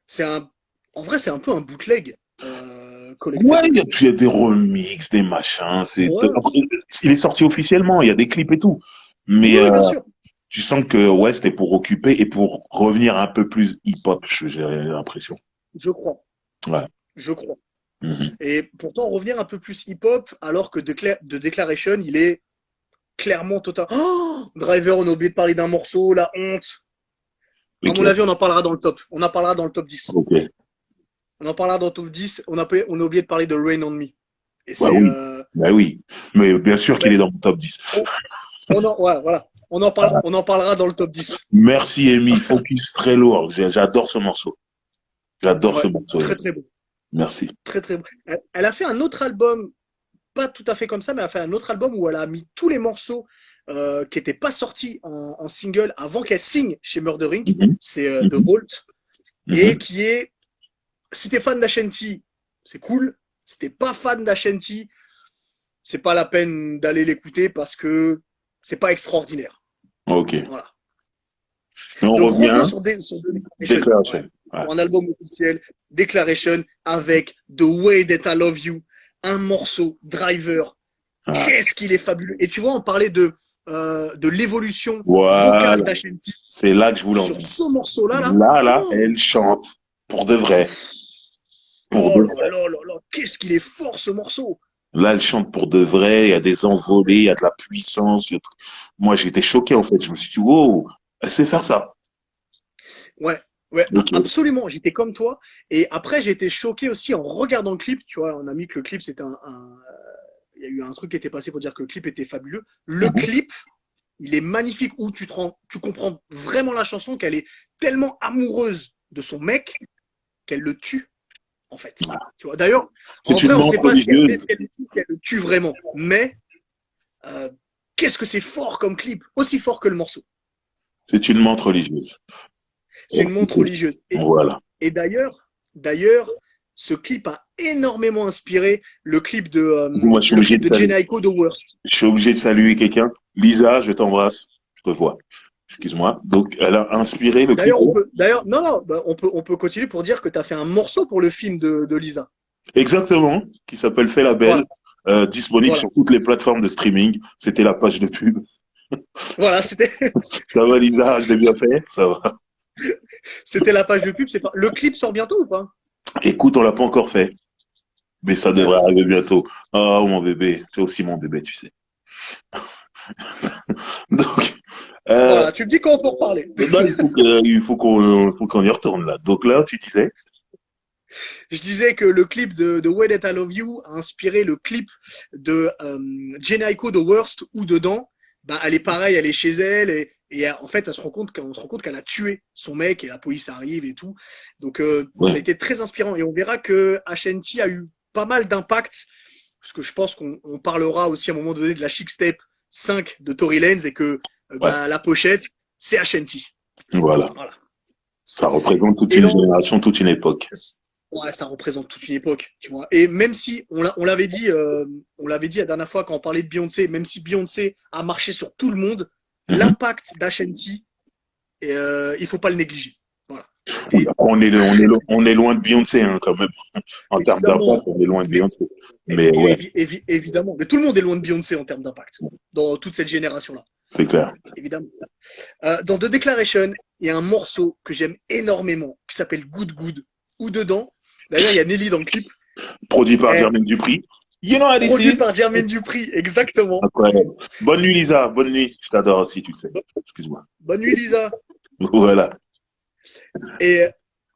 C'est un. En vrai, c'est un peu un bootleg, Ouais, Collectible. il y a des remixes, des machins. Ouais. Après, il est sorti officiellement, il y a des clips et tout. Mais Oui, oui, bien sûr. tu sens que ouais, c'était pour occuper et pour revenir un peu plus hip-hop, j'ai l'impression. Je crois. Ouais. Je crois. Mhm. Et pourtant, revenir un peu plus hip-hop, alors que de Declaration, il est clairement total. Oh, Driver, on a oublié de parler d'un morceau, la honte. À mon Ok, avis, on en parlera dans le top. On en parlera dans le top 10. ok. On en parlera dans le top 10. On a oublié de parler de Rain on Me. Et Bah c'est. oui, bah oui. Mais bien sûr qu'il est Mais dans mon top 10. ouais, voilà. On en parlera dans le top 10. Merci, Amy. Focus très lourd. J'adore ce morceau. J'adore ce Ouais, morceau, très Amy. très bon. Merci. Très très bon. Elle a fait un autre album, pas tout à fait comme ça, mais elle a fait un autre album où elle a mis tous les morceaux qui n'étaient pas sortis en single avant qu'elle signe chez Murder Inc. Mhm, C'est The mhm, Vault. Et mhm. qui est, si t'es fan d'Ashanti, c'est cool. Si t'es pas fan d'Ashanti, c'est pas la peine d'aller l'écouter parce que c'est pas extraordinaire. Ok. Voilà. Et on Donc revient. revenons sur Declaration. Ouais. Déclaration. Ouais. Sur un album officiel, Declaration avec The Way That I Love You, un morceau, Driver. Ouais. Qu'est-ce qu'il est fabuleux. Et tu vois, on parlait de l'évolution vocale Voilà. d'Ashanti. C'est là que je voulais en Sur venir. ce morceau-là, là, Là, oh, elle chante pour de vrai. Pour oh de là vrai. là là là, qu'est-ce qu'il est fort ce morceau. Là, elle chante pour de vrai. Il y a des envolées, il y a de la puissance. Moi, j'ai été choqué, en fait. Je me suis dit, wow, elle sait faire ça. Ouais, ouais, Ok. absolument. J'étais comme toi. Et après, j'ai été choqué aussi en regardant le clip. Tu vois, on a mis que le clip, c'était il y a eu un truc qui était passé pour dire que le clip était fabuleux. Le Mhm. clip, il est magnifique où tu comprends vraiment la chanson qu'elle est tellement amoureuse de son mec qu'elle le tue, en fait. Tu vois, d'ailleurs, en C'est vrai, une on ne sait montre pas si elle, religieuse. si elle le tue, si elle le tue vraiment. Mais euh, qu'est-ce que c'est fort comme clip, aussi fort que le morceau. C'est une montre religieuse. C'est une montre religieuse. Voilà. Et d'ailleurs, ce clip a énormément inspiré Dis-moi, le clip de Jhené Aiko, The Worst. je suis obligé de saluer quelqu'un. Lisa, je t'embrasse. Je te vois. Excuse-moi. Donc, elle a inspiré le clip. Non, non, bah, on peut continuer pour dire que tu as fait un morceau pour le film de Lisa. Exactement. Qui s'appelle Fais la belle. Voilà, Disponible voilà, sur toutes les plateformes de streaming. C'était la page de pub. voilà, Ça va, Lisa? Je l'ai bien fait? Ça va. c'était la page de pub. C'est pas... Le clip sort bientôt ou pas? Écoute, on l'a pas encore fait. Mais ça devrait D'accord. arriver bientôt. Oh, mon bébé. Tu es aussi mon bébé, tu sais. Donc, euh, Voilà, tu me dis quand on peut reparler. là, faut qu'on y retourne, là. Donc là, tu disais? Je disais que le clip de Way That I Love You a inspiré le clip de Jhené Aiko, The Worst, où dedans, bah, elle est pareille, elle est chez elle et en fait, on se rend compte qu'elle a tué son mec et la police arrive et tout. Donc, ça a Ouais. été très inspirant et on verra que Ashanti a eu pas mal d'impact parce que je pense qu'on parlera aussi à un moment donné de la Chic Step 5 de Tory Lanez et que Ouais. bah, la pochette, c'est Ashanti. Voilà. Voilà. Ça représente toute Et une donc, génération, toute une époque. ouais, ça représente toute une époque, tu vois. Et même si on l'avait dit la dernière fois quand on parlait de Beyoncé, même si Beyoncé a marché sur tout le monde, Mhm. l'impact d'Ashanti, il faut pas le négliger. Voilà. Oui, C'était après, très, très on est loin de Beyoncé, hein, quand même. En termes d'impact, évidemment, on est loin de mais Beyoncé. Mais ouais, évidemment, mais tout le monde est loin de Beyoncé en termes d'impact dans toute cette génération-là, c'est clair. évidemment. Dans The Declaration, il y a un morceau que j'aime énormément qui s'appelle Good Good. Où dedans, d'ailleurs, il y a Nelly dans le clip, Produit par est Jermaine Dupri. You know how this produit is? par Jermaine Dupri, exactement. Incroyable. Bonne nuit, Lisa. Bonne nuit. Je t'adore aussi, tu le sais. Excuse-moi. Bonne nuit, Lisa. Voilà. Et,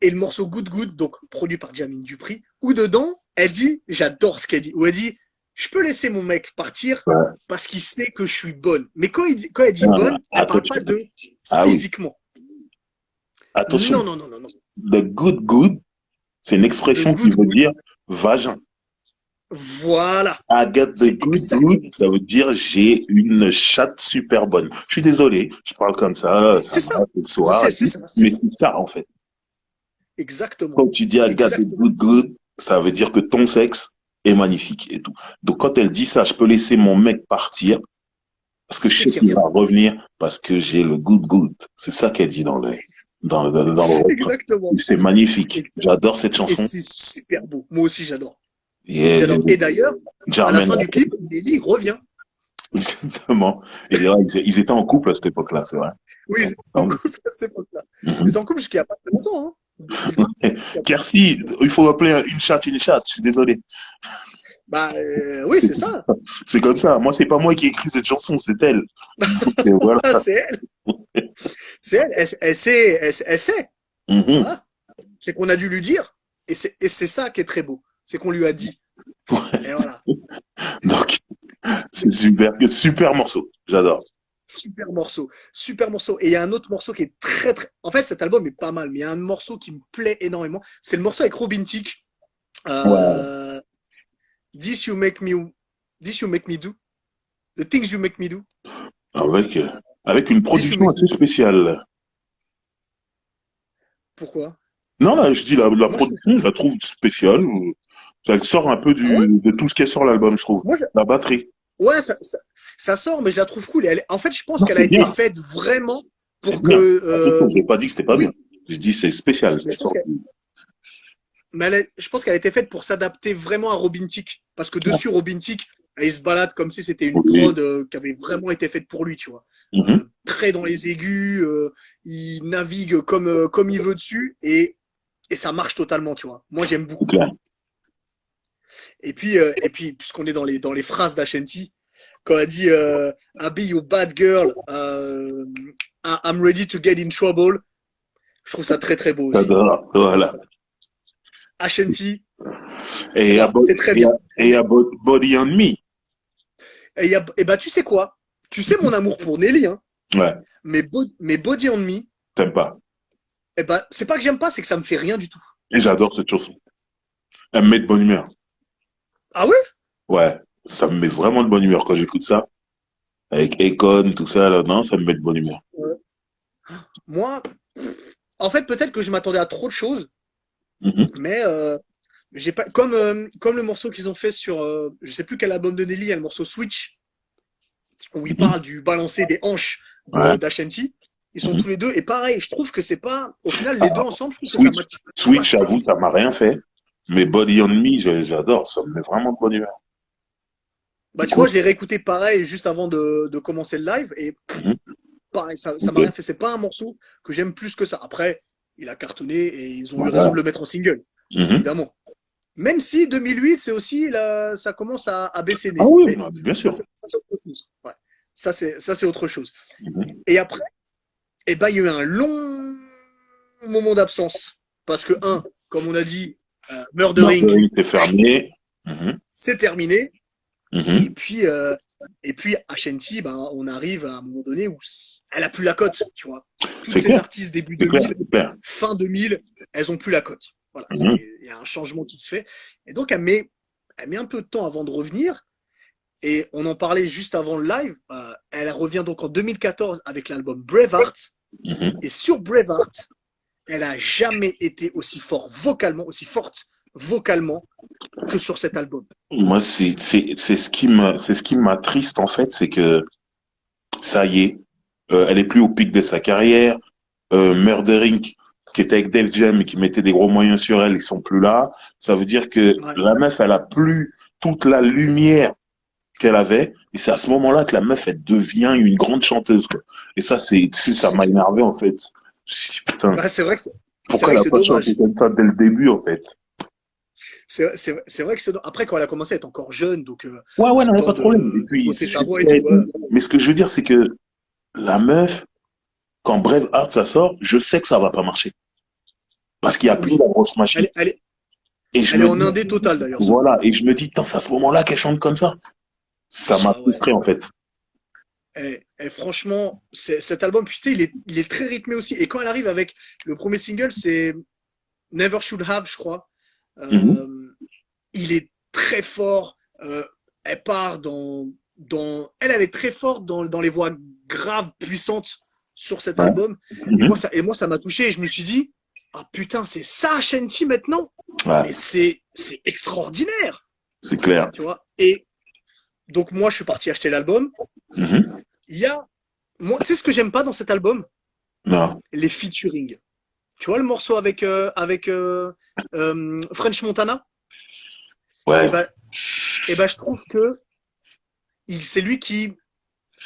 et le morceau Good Good, donc produit par Jermaine Dupri, où dedans, elle dit, j'adore ce qu'elle dit, où elle dit, je peux laisser mon mec partir Ouais. parce qu'il sait que je suis bonne. Mais quand elle dit Non, non, bonne, elle parle pas attention. de Ah oui. physiquement. Attention. Non, non, non, non, non. The good good, c'est une De expression qui Good veut Good, dire vagin. voilà. I got the C'est good good, exactement ça. ça veut dire j'ai une chatte super bonne. Je suis désolé, je parle comme ça C'est ça. va, c'est le soir et C'est tout. ça, c'est Mais ça. c'est ça, en fait. Exactement. Quand tu dis I got the Exactement. good good, ça veut dire que ton sexe est magnifique et tout. Donc quand elle dit ça, je peux laisser mon mec partir parce que je C'est sais qui qu'il revient. va revenir parce que j'ai le good good. C'est ça qu'elle dit dans le refrain. Exactement. Et c'est magnifique. Exactement. J'adore cette Et chanson. c'est super beau. Moi aussi, j'adore. Et J'adore. Et d'ailleurs, à la Jermaine, fin du clip, Nelly revient. exactement. Et là, ils étaient en couple à cette époque-là, c'est vrai. Oui, Ils ils sont étaient en ensemble. couple à cette époque-là. Ils Mhm. étaient en couple jusqu'il n'y a pas très longtemps. Hein. Kersi, il faut appeler une chatte une chatte. Je suis désolé. Bah, oui, C'est c'est comme ça. ça. C'est comme ça. Moi, c'est pas moi qui ai écrit cette chanson, c'est elle. Donc, voilà. C'est elle. C'est elle. Elle sait. Mhm. Voilà. C'est qu'on a dû lui dire. Et c'est ça qui est très beau. C'est qu'on lui a dit. Et voilà. Donc, c'est super, super morceau. J'adore. Super morceau. Super morceau. Et il y a un autre morceau qui est très, très. En fait, cet album est pas mal, mais il y a un morceau qui me plaît énormément. C'est le morceau avec Robin Thicke. Ouais. Euh, This you make me. This you make me do. The things you make me do. Avec, Euh, avec une This you production make assez me. spéciale. Pourquoi? Non, là, je dis la Moi, je. production, je la trouve spéciale. Ça sort un peu Ah ouais? de tout ce qui est sur l'album, je trouve. Moi, La batterie. ouais, ça sort, mais je la trouve cool. En fait, je pense Non, qu'elle a c'est été bien. faite vraiment C'est pour bien. que. Attention, je n'ai pas dit que c'était pas bien. Oui, Je dis c'est spécial. mais Ça sort. je pense qu'elle a été faite pour s'adapter vraiment à Robin Thicke. Parce que dessus, Robin Thicke, il se balade comme si c'était une Oui. prod qui avait vraiment été faite pour lui, tu vois. Mhm. Très dans les aigus, il navigue comme il veut dessus et ça marche totalement, tu vois. Moi, j'aime C'est beaucoup. clair. Et puis puisqu'on est dans les phrases d'Ashanti, quand elle dit I'll be your bad girl, I'm ready to get in trouble, je trouve ça très très beau aussi. J'adore. Voilà. Ashanti, Et non, c'est très bien. Body on Me. Et bah, tu sais quoi? Tu sais mon amour pour Nelly, hein, Ouais. mais Body on Me, T'aimes pas. et bah, c'est pas que j'aime pas, c'est que ça me fait rien du tout, Et en fait. j'adore cette chanson. Elle me met de bonne humeur. Ah ouais? Ouais. Ça me met vraiment de bonne humeur quand j'écoute ça. Avec Akon, tout ça, là, non, ça me met de bonne humeur. Moi, en fait, peut-être que je m'attendais à trop de choses, Mhm. mais j'ai pas comme le morceau qu'ils ont fait sur je sais plus quel album de Nelly, il y a le morceau Switch où il Mhm. parle du balancer des hanches Ouais. d'Ashanti. Ils sont Mhm. tous les deux et pareil, je trouve que c'est pas au final les deux Ah, ensemble, je trouve que ça Switch, match pas Switch, tant. j'avoue, ça m'a rien fait. Mais Body on Ouais. Me, j'adore. Ça me met vraiment de bonne humeur. Bah tu vois, Écoute. je l'ai réécouté pareil juste avant de commencer le live et Mhm. pareil, ça Ok. m'a rien fait. C'est pas un morceau que j'aime plus que ça. Après, il a cartonné et ils ont eu raison Voilà. de le mettre en single, Mhm. évidemment. Même si 2008, c'est aussi là, ça commence à baisser Ah des. oui, Mais non, bien ça, sûr. c'est autre chose. Ouais. Ça c'est autre chose. Mhm. Et après, eh ben, il y a eu un long moment d'absence. Parce que, comme on a dit, Murder Inc., Marguerite, c'est fermé. Mhm. c'est terminé. Et Mhm. puis, Et puis Ashanti, on arrive à un moment donné où elle a plus la cote, tu vois. Toutes C'est ces clair, artistes début c'est clair, 2000, c'est clair. fin 2000, elles ont plus la cote. Voilà, Mhm. il y a un changement qui se fait. Et donc elle met un peu de temps avant de revenir. Et on en parlait juste avant le live. Elle revient donc en 2014 avec l'album Braveheart. Mhm. Et sur Braveheart, elle a jamais été aussi aussi forte vocalement que sur cet album. Moi, c'est ce qui m'attriste, en fait, c'est que ça y est, elle est plus au pic de sa carrière. Murder Inc., qui était avec Def Jam et qui mettait des gros moyens sur elle, ils sont plus là. Ça veut dire que Ouais. la meuf, elle a plus toute la lumière qu'elle avait. Et c'est à ce moment-là que la meuf, elle devient une grande chanteuse, quoi. Et ça, ça m'a énervé, en fait. Je me suis dit, putain, Bah, c'est pourquoi vrai elle que a c'est pas chanté dommage. comme ça dès le début, en fait? C'est vrai que c'est dommage. Après, quand elle a commencé, elle était encore jeune, donc Ouais, ouais, non, le y a pas temps de problème. Et de puis, bosser sa j'ai voix et fait tout. et tout. Mais ce que je veux dire, c'est que la meuf, quand Braveheart, ça sort, je sais que ça va pas marcher. Parce qu'il y a plus Oui, la grosse machine. elle est, elle est, Et je elle est me en dis, indé total d'ailleurs sur voilà, l'album. et je me dis, putain, c'est à ce moment-là qu'elle chante comme ça. Ça m'a Ah ouais. frustré, en fait. Franchement, cet album, puis tu sais, il est très rythmé aussi. Et quand elle arrive avec le premier single, c'est Never Should Have, je crois. Mhm. Euh, il est très fort. Elle part elle est très forte dans les voix graves, puissantes sur cet Ouais. album. Mhm. Et moi, ça m'a touché. Et je me suis dit, ah putain, c'est ça, Shanti maintenant. Ouais, Mais c'est extraordinaire, c'est clair. tu vois. Et donc moi, je suis parti acheter l'album. Mhm. Il y a, moi, tu sais ce que j'aime pas dans cet album? Non. Les featuring. Tu vois le morceau avec French Montana? Et Ouais, ben, je trouve que c'est lui qui,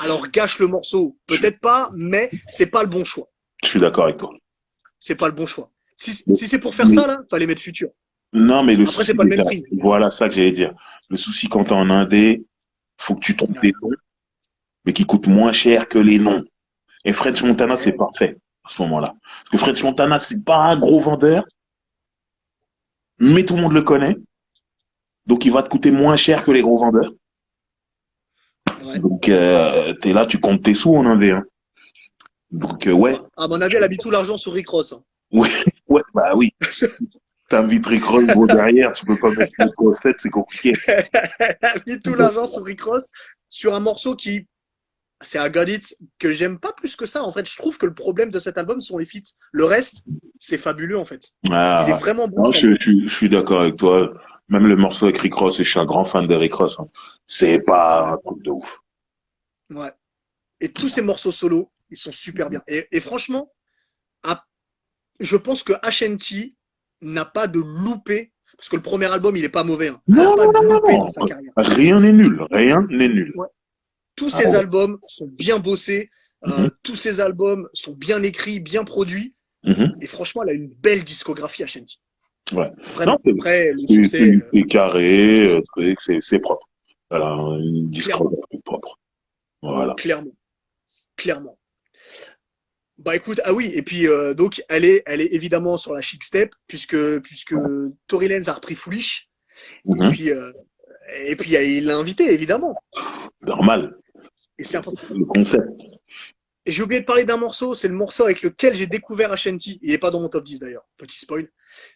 alors gâche le morceau. je, Peut-être pas, mais c'est pas le bon choix. je suis d'accord avec toi. C'est pas le bon choix. Mais, Si c'est pour faire mais- ça, là, fallait mettre Future. non, mais le Après, c'est souci pas le même déjà, prix. voilà ça que j'allais dire. Le souci quand t'es en indé, faut que tu trouves Ouais. des noms, mais qui coûtent moins cher que les noms. Et French Montana, c'est Ouais. parfait à ce moment-là. Parce que French Montana, c'est pas un gros vendeur, mais tout le monde le connaît. Donc, il va te coûter moins cher que les gros vendeurs. Ouais. Donc, t'es là, tu comptes tes sous en indé, hein. Donc, ouais. Bah, à mon avis, elle a mis tout l'argent sur Rick Ross, hein. Ouais, ouais, bah oui. T'invites Rick Ross gros derrière, tu peux pas mettre une grosse tête, c'est compliqué. Elle a mis tout Donc, l'argent sur Rick Ross sur un morceau qui, c'est un Got It que j'aime pas plus que ça. En fait, je trouve que le problème de cet album sont les feats. Le reste, c'est fabuleux en fait. Il est ah, vraiment bon non, cet album. je suis d'accord avec toi. Même le morceau avec Rick Ross, et je suis un grand fan de Rick Ross, hein. C'est pas Ouais, un truc de ouf. ouais. Et tous ces morceaux solo, ils sont super bien. Et franchement, à- je pense que Ashanti n'a pas de loupé, parce que le premier album, il est pas mauvais, hein. Elle n'a Non, pas non, de non, non, loupé dans sa non. carrière. Rien n'est nul. Rien n'est nul. Ouais. Tous Ah ces ouais. albums sont bien bossés. Mhm, Tous ces albums sont bien écrits, bien produits. mhm. Et franchement, elle a une belle discographie, Ashanti. Ouais. Non, Vraiment. Après, le c'est succès, c'est c'est autre carré, chose. truc, c'est propre. Voilà, une Clairement, discographie propre. Voilà. clairement, clairement. Bah écoute, ah oui, et puis donc elle est évidemment sur la chic step puisque Tory Lanez a repris Foolish et Mhm. puis euh, il l'a invité évidemment Normal. et c'est important. Le concept. Et j'ai oublié de parler d'un morceau, c'est le morceau avec lequel j'ai découvert Ashanti. Il est pas dans mon top 10 d'ailleurs, petit spoil.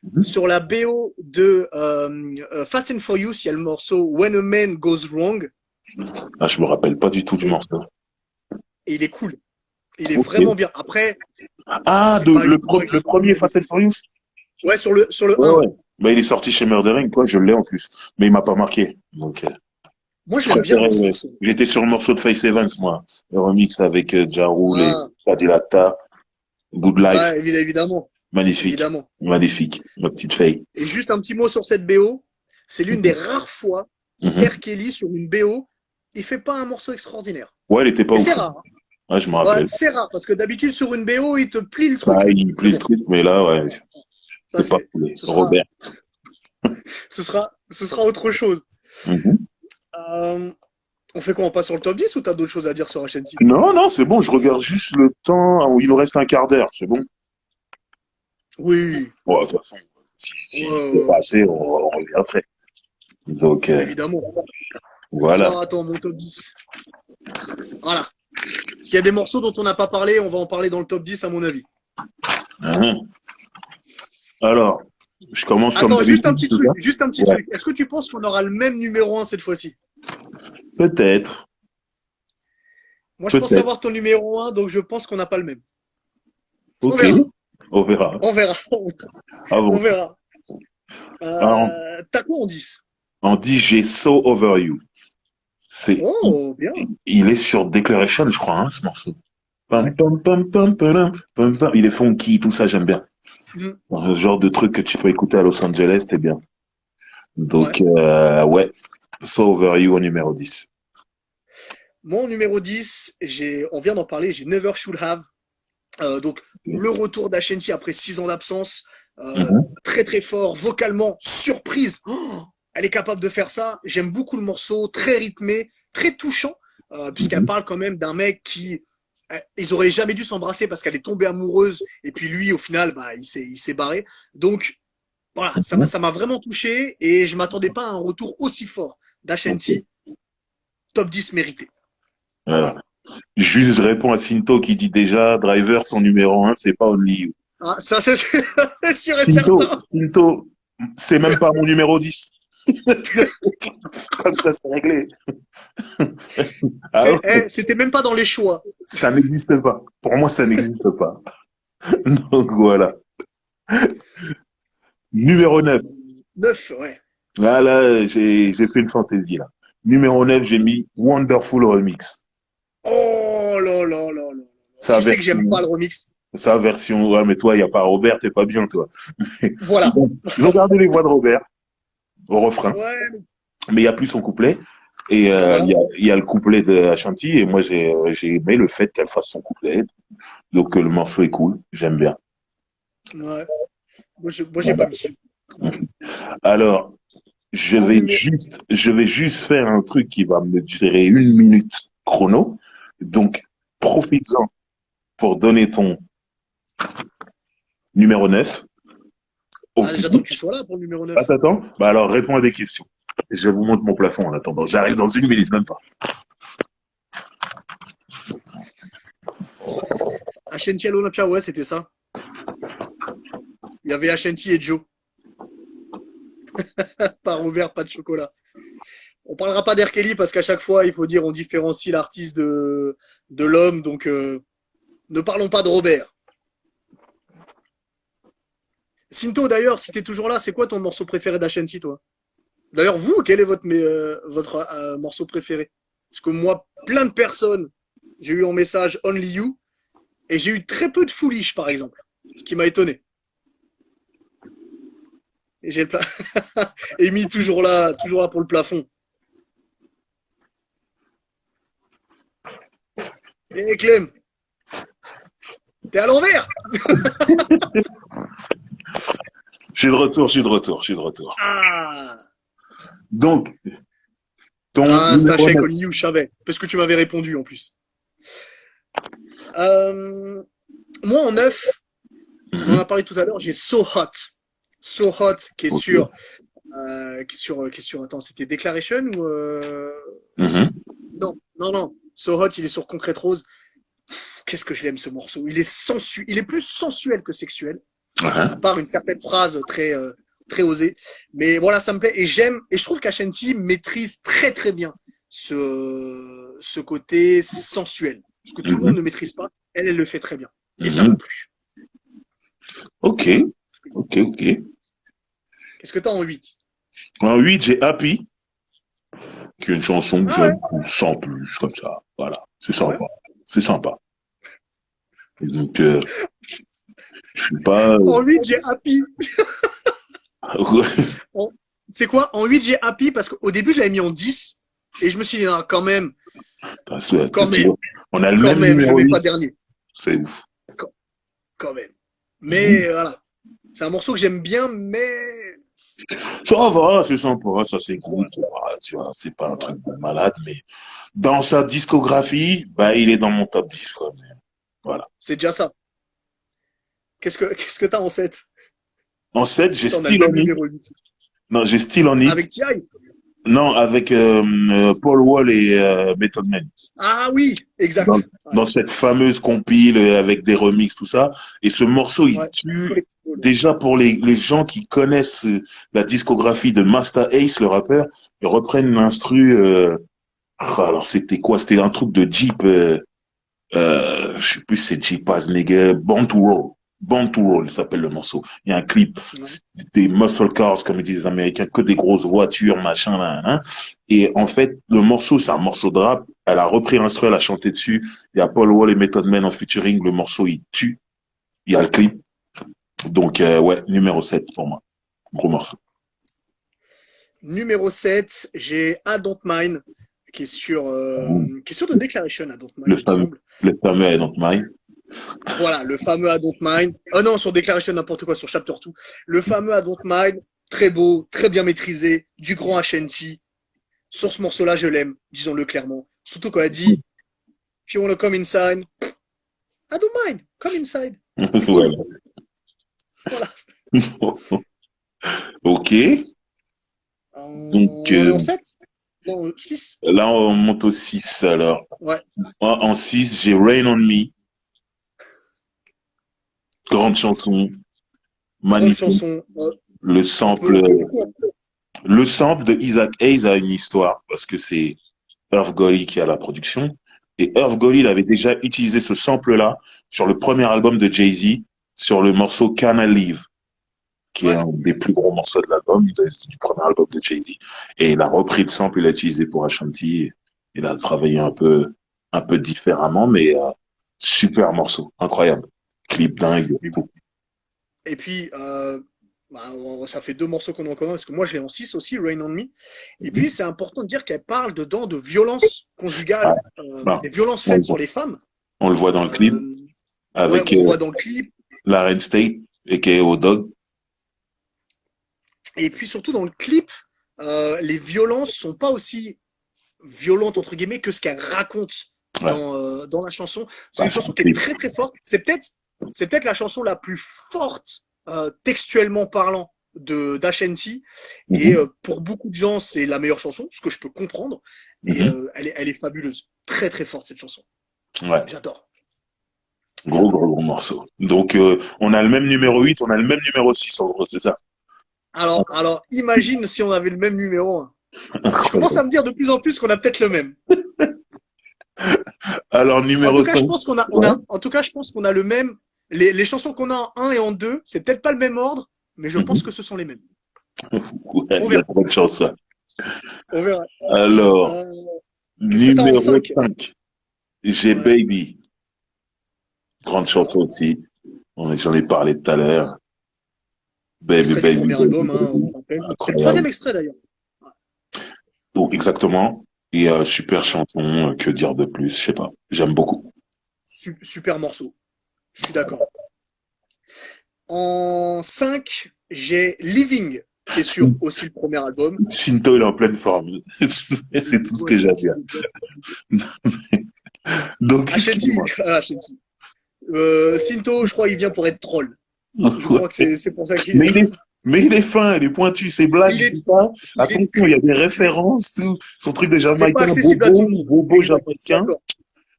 Mhm. Sur la BO de Fast and Furious, il y a le morceau When a Man Goes Wrong Ah, je me rappelle pas du tout du et, morceau. et il est cool. Il est Ok. vraiment bien. Après, Ah, c'est pas une voix le premier extraordinaire de Fast and fou. Furious? Ouais, sur le Ouais, 1, ouais. ouais. Bah, il est sorti chez Murdering, quoi, je l'ai en plus. Mais il m'a pas marqué. Donc, Moi, je je l'aime bien, préférais, moi, ce morceau. j'étais sur le morceau de Face Evans, moi. Le remix avec Ja Rule et Ah, Padilata. Good Life. ouais, évidemment. Magnifique. Évidemment. Magnifique. Ma petite Faye. Et juste un petit mot sur cette BO. C'est l'une des rares fois où Mhm. R. Kelly, sur une BO, il fait pas un morceau extraordinaire. Ouais, il était pas Et c'est ouf. rare, hein. Ouais, je me Ouais, rappelle. c'est rare, parce que d'habitude, sur une BO, il te plie le Bah, truc. il Mais plie le bon, truc, mais là, ouais, ça, c'est pas cool. ce sera, Robert. ce sera autre chose. Mhm. Euh, on fait quoi? On passe sur le top 10 ou t'as d'autres choses à dire sur HNT? Non, non, c'est bon, je regarde juste le temps. Il nous reste un quart d'heure, c'est bon. Oui, Bon, de toute façon, si c'est pas assez, on revient après. Donc, évidemment. voilà. Alors, attends, mon top 10. Voilà. Parce qu'il y a des morceaux dont on n'a pas parlé, on va en parler dans le top 10 à mon avis. Mhm. Alors, je commence comme Attends, juste un d'habitude. petit C'est truc, ça. juste un petit Ouais. truc. Est-ce que tu penses qu'on aura le même numéro 1 cette fois-ci? Peut-être, Moi, je pense peut-être. avoir ton numéro 1, donc je pense qu'on n'a pas le même. On Ok, verra. on verra. On verra. On Avance. verra. Alors, T'as quoi en 10? on dit j'ai So Over You. C'est, Oh, bien. il est sur Declaration, je crois, hein, ce morceau. Pam, pam, pam, pam, pam, pam, pam. Il est funky, tout ça, j'aime bien. Mm. Le genre de truc que tu peux écouter à Los Angeles, c'est bien. Ouais. Donc, ouais, So Over You au numéro 10. Mon numéro 10, on vient d'en parler, j'ai Never Should Have. Donc, le retour d'Ashanti après 6 ans d'absence, Mhm, très très fort, vocalement, surprise. Oh, elle est capable de faire ça. J'aime beaucoup le morceau, très rythmé, très touchant, puisqu'elle mhm, parle quand même d'un mec qui. Ils auraient jamais dû s'embrasser parce qu'elle est tombée amoureuse et puis lui au final bah, il s'est barré. Donc voilà, mhm. ça m'a vraiment touché et je m'attendais pas à un retour aussi fort Ok, d'Ashanti, top 10 mérité. voilà. Voilà. Juste, je réponds à Sinto qui dit déjà, Driver, son numéro 1, c'est pas Only You. Ah, ça c'est c'est sûr et Sinto, certain. Sinto, c'est même pas mon numéro 10. Comme ça, c'est réglé. Ah ouais, C'était même pas dans les choix. ça n'existe pas. Pour moi, ça n'existe pas. Donc voilà. Numéro 9. 9, ouais. Là, j'ai fait une fantaisie, là. Numéro 9, j'ai mis Wonderful Remix. Oh là là là là. Sa Tu sais que j'aime version, pas le remix. sa version, ouais, mais toi, il n'y a pas Robert, t'es pas bien, toi. Voilà. Donc, ils ont gardé les voix de Robert au refrain, Ouais, mais il n'y a plus son couplet. Et voilà. il y a le couplet de Ashanti, et moi, j'ai aimé le fait qu'elle fasse son couplet. Donc, le morceau est cool, j'aime bien. Ouais. Moi, j'ai pas Voilà. mis. Alors, En numéro. je vais juste faire un truc qui va me durer 1 minute chrono. Donc, profites-en pour donner ton numéro 9 au Ah, j'attends que tu public. sois là pour le numéro 9. Attends, attends. Bah alors, réponds à des questions. Je vous montre mon plafond en attendant. J'arrive dans 1 minute, même pas. Ashanti à l'Olympia, ouais, c'était ça. Il y avait Ashanti et Joe. Pas Robert, pas de chocolat. On parlera pas d'R. Kelly parce qu'à chaque fois, il faut dire on différencie l'artiste de l'homme. Donc, ne parlons pas de Robert. Sinto, d'ailleurs, si t'es toujours là, c'est quoi ton morceau préféré d'Ashanti, toi? D'ailleurs, vous, quel est votre morceau préféré? Parce que moi, plein de personnes, j'ai eu en message Only You et j'ai eu très peu de Foolish, par exemple, ce qui m'a étonné. Et j'ai le Amy toujours là pour le plafond. Et Clem, t'es à l'envers. Je suis de retour, je suis de retour, je suis de retour. Ah, Donc, ton ah, c'est un numéro chèque 9. Only You, je savais, parce que tu m'avais répondu en plus. Euh, Moi, en neuf, on en Mhm. a parlé tout à l'heure, j'ai So Hot. So Hot, Ok. qui est sur, attends, c'était Declaration ou Mhm. non, non, non. So Hot, il est sur Concrete Rose. Qu'est-ce que je l'aime ce morceau. Il est plus sensuel que sexuel, à Mhm. part une certaine phrase très osée. Mais voilà, ça me plaît et j'aime et je trouve qu'Ashanti maîtrise très très bien ce côté sensuel, ce que tout le monde Mhm. ne maîtrise pas. Elle le fait très bien et ça m'a Mhm. plu. Ok, Voilà. ok, ok. Qu'est-ce que tu as en 8? En 8, j'ai Happy, qui est une chanson que Ah ouais, j'aime sans plus, comme ça. Voilà, c'est ouais. sympa. C'est sympa. Donc, je suis pas. En 8, j'ai Happy. En- C'est quoi? En 8, j'ai Happy parce qu'au début, je l'avais mis en 10 et je me suis dit, non, Parce que, quand tu même, vois, on a le quand même même, je le numéro mets pas 8. dernier. C'est ouf. Quand, quand même. Mhm. Mais voilà. C'est un morceau que j'aime bien, mais Ça va, c'est sympa, ça s'écoute. voilà. Voilà, tu vois, c'est pas un Voilà. truc de malade, mais dans sa discographie, bah, il est dans mon top 10, quoi. Voilà. C'est déjà ça. Qu'est-ce que t'as en 7? En 7, j'ai Putain, on a le Still même On It. numéro 8. Non, j'ai Still On It. Avec Thierry. Non, avec Paul Wall et Method Man. Ah oui, Dans, exact. Ouais, dans cette fameuse compile avec des remixes, tout ça. Et ce morceau, il ouais. tue Collectible. déjà pour les gens qui connaissent la discographie de Masta Ace, le rappeur. Ils reprennent l'instru. Alors, c'était quoi? C'était un truc de Jeep. Je sais plus si c'est Jeep as nigga. Born to Roll. Born to Roll s'appelle le morceau. Il y a un clip, Ouais. des muscle cars, comme ils disent les Américains, que des grosses voitures, machin, là, hein. Et en fait, le morceau, c'est un morceau de rap. Elle a repris l'instru, elle a chanté dessus. Il y a Paul Wall et Method Man en featuring. Le morceau, il tue. Il y a le clip. Donc, ouais, numéro 7 pour moi. Gros morceau. Numéro 7, j'ai I Don't Mind, qui est sur The Declaration, I Don't Mind, Le il me fameux, semble. le fameux I Don't Mind. Voilà, le fameux I Don't Mind. Oh non, sur Declaration, n'importe quoi, sur Chapter 2. Le fameux I Don't Mind, très beau, très bien maîtrisé, du grand HNT. Sur ce morceau-là, je l'aime, disons-le clairement. Surtout quand elle dit If you wanna come inside, I don't mind, come inside. C'est cool. Voilà. Voilà. Ok. Donc, On est en 7. Non, 6. là, on monte au 6 alors. Ouais, Moi, en 6 j'ai Rain on Me. Grande chanson. grande Magnifique. chanson. Le On sample, peut, du coup, le sample de Isaac Hayes a une histoire parce que c'est Irv Gotti qui a la production. Et Irv Gotti, il avait déjà utilisé ce sample-là sur le premier album de Jay-Z, sur le morceau Can I Live, qui est ouais, un des plus gros morceaux de l'album, du premier album de Jay-Z. Et il a repris le sample, il l'a utilisé pour Ashanti. Il a travaillé un peu différemment, mais super morceau, incroyable. Clip dingue, tout. et puis, bah, ça fait deux morceaux qu'on a en commun, parce que moi, je l'ai en 6 aussi, Rain on Me. Et puis, c'est important de dire qu'elle parle dedans de violence Ouais, conjugale, non, des violences on le faites sur voit, les femmes. on le voit dans le clip Euh, ouais, avec on le voit dans le clip. la Red State, et O-Dog. Et puis, surtout, dans le clip, les violences sont pas aussi violentes, entre guillemets, que ce qu'elle raconte Ouais, dans la chanson. C'est bah, une c'est un chanson qui est clip. très, très forte. C'est peut-être la chanson la plus forte, textuellement parlant, d'Ashanti. Et Mhm, pour beaucoup de gens, c'est la meilleure chanson, ce que je peux comprendre. Et mhm. elle est fabuleuse. Très, très forte, cette chanson. Ouais, J'adore. gros morceau. Donc, on a le même numéro 8, on a le même numéro 6 en gros, c'est ça. Alors, imagine si on avait le même numéro 1. Je commence à Incroyable. me dire de plus en plus qu'on a peut-être le même. Alors, En numéro tout cas, je 5. pense qu'on a, Ouais. en tout cas, je pense qu'on a le même. Les chansons qu'on a en 1 et en 2, c'est peut-être pas le même ordre, mais je pense Mhm. que ce sont les mêmes. Ouais, On il y a verra. trop de chance, ça. On verra. Alors, Euh, Qu'est-ce que tu as en numéro 5? 5, j'ai Ouais, Baby. Grande d'accord. chanson aussi. J'en ai parlé tout à l'heure. Baby, Extrait du baby, premier baby, album, hein, on baby. rappelle. C'est le Incroyable. troisième extrait d'ailleurs. Donc, exactement. Et super chanson, que dire de plus, je sais pas. J'aime beaucoup. Super morceau. Je suis d'accord. En 5, j'ai Living, qui est sur aussi le premier album. Shinto, il est en pleine forme. C'est tout ce Ouais, que j'ai à dire. Donc, Ashanti, excuse-moi. Ashanti. Sinto, je crois, il vient pour être troll. Je crois que Ouais. c'est pour ça qu'il. Mais il est fin, il est pointu, ses blagues, Il est, tout ça. il est, Attention, il y a des il est- références, tout. Son truc de c'est pas Jamaïcain, accessible à tout bobo, le monde. bobo Exact, je suis jamaïcain. d'accord.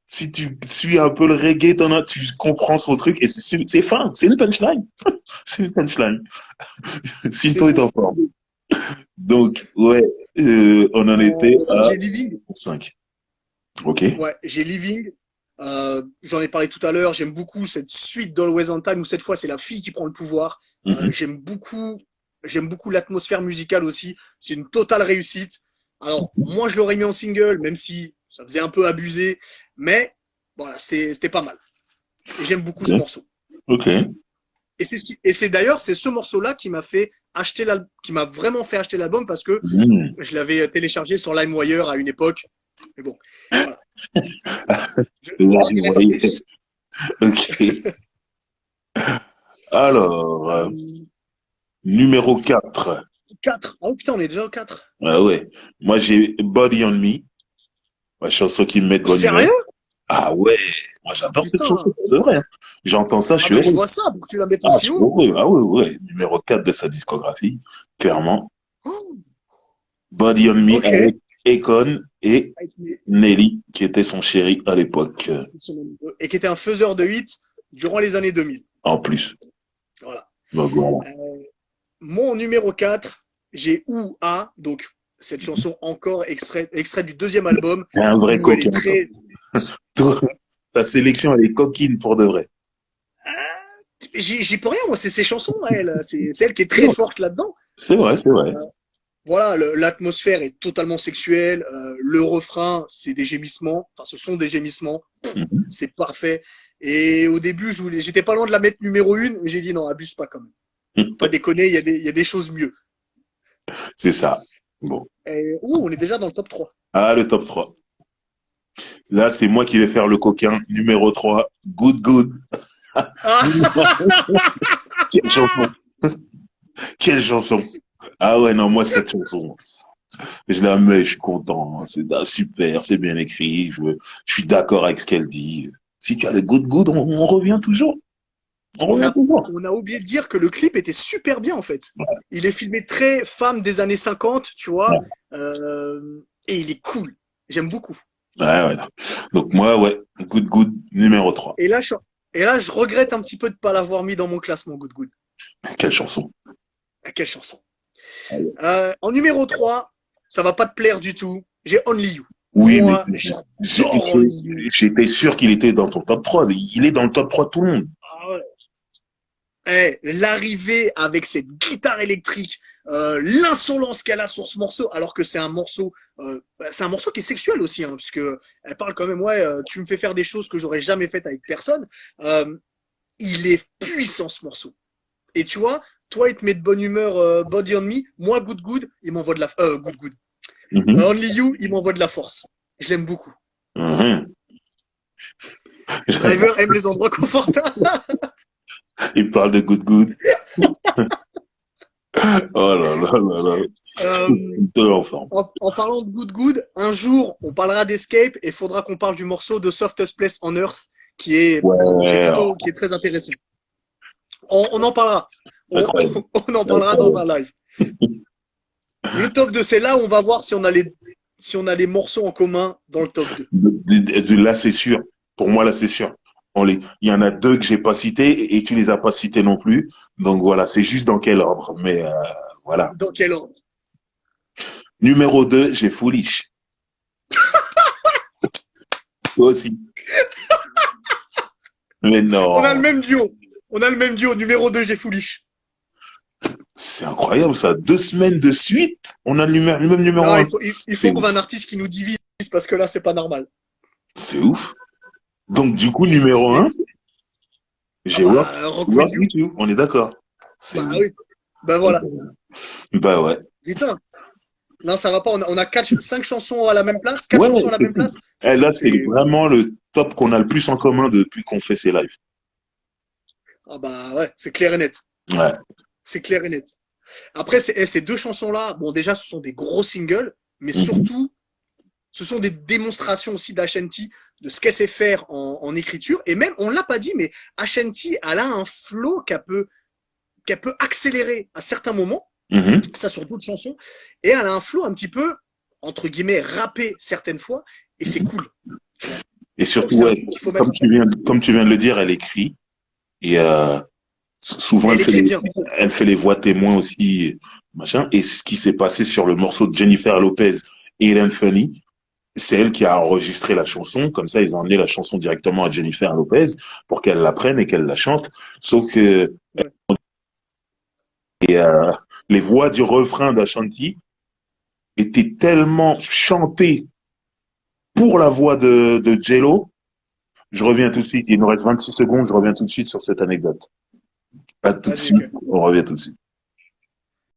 Si tu suis un peu le reggae, tu comprends son truc et c'est fin, c'est une punchline. C'est une punchline. C'est Sinto est beau. en forme. Donc, ouais, on en était En 5, à j'ai Living. 5. Ok. Ouais, j'ai Living. J'en ai parlé tout à l'heure. J'aime beaucoup cette suite d'Always on Time où cette fois c'est la fille qui prend le pouvoir. Mhm. J'aime beaucoup l'atmosphère musicale aussi. C'est une totale réussite. Alors, moi, je l'aurais mis en single, même si ça faisait un peu abusé. Mais voilà, c'était pas mal. Et j'aime beaucoup ce Ok. morceau. Ok. Et c'est d'ailleurs, c'est ce morceau-là qui m'a vraiment fait acheter l'album parce que Mhm. je l'avais téléchargé sur LimeWire à une époque. Mais bon, voilà. Je Là, n'en je dirai pas voyais. plus. Ok. Alors, Euh, numéro 4. 4. Oh putain, on est déjà au 4. Ah ouais. Moi, j'ai Body on Me, la chanson qui me met de bonne humeur. Sérieux? Ah ouais. Moi, Ah j'adore cette chanson, putain. pour de vrai, hein. J'entends ça, je Ah suis ben je heureux. vois ça pour que tu la mettes Ah, je aussi suis haut. heureux. Ah ouais, ouais. Numéro 4 de sa discographie, clairement. Oh, Body on Me Ok. avec Akon et Nelly, qui était son chéri à l'époque, Et qui était un faiseur de hits durant les années 2000. en plus. Voilà. Donc voilà. Mon numéro 4, j'ai Ouah, donc cette chanson encore extrait du deuxième album, Un vrai où elle est coquin. très. Ta sélection, elle est coquine pour de vrai. J'y peux rien, moi, c'est ses chansons, elle. C'est elle qui est très forte là-dedans. C'est vrai, c'est vrai. Voilà, l'atmosphère est totalement sexuelle. Le refrain, c'est des gémissements. Enfin, ce sont des gémissements. Mhm. C'est parfait. Et au début, j'étais pas loin de la mettre numéro 1, mais j'ai dit non, abuse pas quand même. Pas déconner, il y a des choses mieux. C'est ça. Bon. On est déjà dans le top 3. Ah, le top 3. Là, c'est moi qui vais faire le coquin. Numéro 3, Good Good. Ah Quelle chanson. Quelle chanson. Ah ouais, non, moi, cette chanson, je la mets, je suis content. C'est super, c'est bien écrit. Je suis d'accord avec ce qu'elle dit. Si tu as le Good Good, on revient toujours. On on revient a, toujours. on a oublié de dire que le clip était super bien en fait. Il est filmé très femme des années 50, tu vois. Ouais, Et il est cool. J'aime beaucoup. ouais, ouais. Donc moi, ouais, Good Good, numéro 3. Et là, je regrette un petit peu de ne pas l'avoir mis dans mon classement Good Good. Quelle chanson. Ah, quelle chanson. Allez. En numéro 3, ça va pas te plaire du tout. J'ai Only You. Oui, mais Moi, j'adore Only You. j'étais sûr qu'il était dans ton top 3. Il est dans le top 3 de tout le monde. Ah ouais. L'arrivée avec cette guitare électrique, l'insolence qu'elle a sur ce morceau, alors que c'est un morceau qui est sexuel aussi, hein, puisque elle parle quand même, ouais, tu me fais faire des choses que j'aurais jamais faites avec personne. Il est puissant ce morceau. Et tu vois, toi, il te met de bonne humeur, Body on Me. Moi, Good Good, il m'envoie de la, Good Good. Mhm. Only You, il m'envoie de la force. Je l'aime beaucoup. Mhm. Driver aime les endroits confortables. Il parle de Good Good. Oh là là là là. De l'enfant. En parlant de Good Good, un jour, on parlera d'Escape et il faudra qu'on parle du morceau de Softest Place on Earth Ouais, qui est très intéressant. On en parlera. incroyable. On en parlera dans Incroyable. un live. Le top 2, c'est là où on va voir si on a les morceaux en commun dans le top 2. Là, c'est sûr. Pour moi, là, c'est sûr. Il y en a deux que j'ai pas cités et tu les as pas cités non plus. Donc voilà, c'est juste dans quel ordre. Mais voilà. Dans quel ordre? Numéro 2, j'ai Foolish. Toi aussi. Mais non. On a le même duo. Numéro 2, j'ai Foolish. C'est incroyable ça. 2 semaines de suite, on a le même numéro Non, 1. il C'est faut qu'on ait ouf. un artiste qui nous divise parce que là, c'est pas normal. C'est ouf. Donc du coup, numéro Mais, 1, ah j'ai bah, Rock With Work You. With You. On est d'accord. C'est Bah ouf. oui. Bah voilà. Bah ouais. Putain. Non, ça va pas. On a 5 chansons à la même place. 4 Ouais, chansons à la c'est même fou. place. Eh, là, c'est C'est. vraiment le top qu'on a le plus en commun depuis qu'on fait ces lives. Ah bah ouais, c'est clair et net. Ouais. C'est clair et net. Après, ces deux chansons-là, bon, déjà, ce sont des gros singles, mais Mhm. surtout, ce sont des démonstrations aussi d'Ashanti, de ce qu'elle sait faire en écriture. Et même, on l'a pas dit, mais Ashanti, elle a un flow qu'elle peut accélérer à certains moments, Mhm. ça sur d'autres chansons, et elle a un flow un petit peu, entre guillemets, rappé certaines fois, et c'est Mhm. cool. Et Je trouve que surtout, c'est un ouais, truc qu'il faut mettre en comme tu viens de le dire, elle écrit. Et souvent, Et elle écrit bien. elle fait les voix témoins aussi, machin. Et ce qui s'est passé sur le morceau de Jennifer Lopez et Hélène Funny, c'est elle qui a enregistré la chanson. Comme ça, ils ont emmené la chanson directement à Jennifer Lopez pour qu'elle la prenne et qu'elle la chante. Sauf que Ouais. les voix du refrain d'Ashanti étaient tellement chantées pour la voix de Jello. Je reviens tout de suite. Il nous reste 26 secondes. Je reviens tout de suite sur cette anecdote. À tout de Vas-y, suite. ok. On revient tout de suite.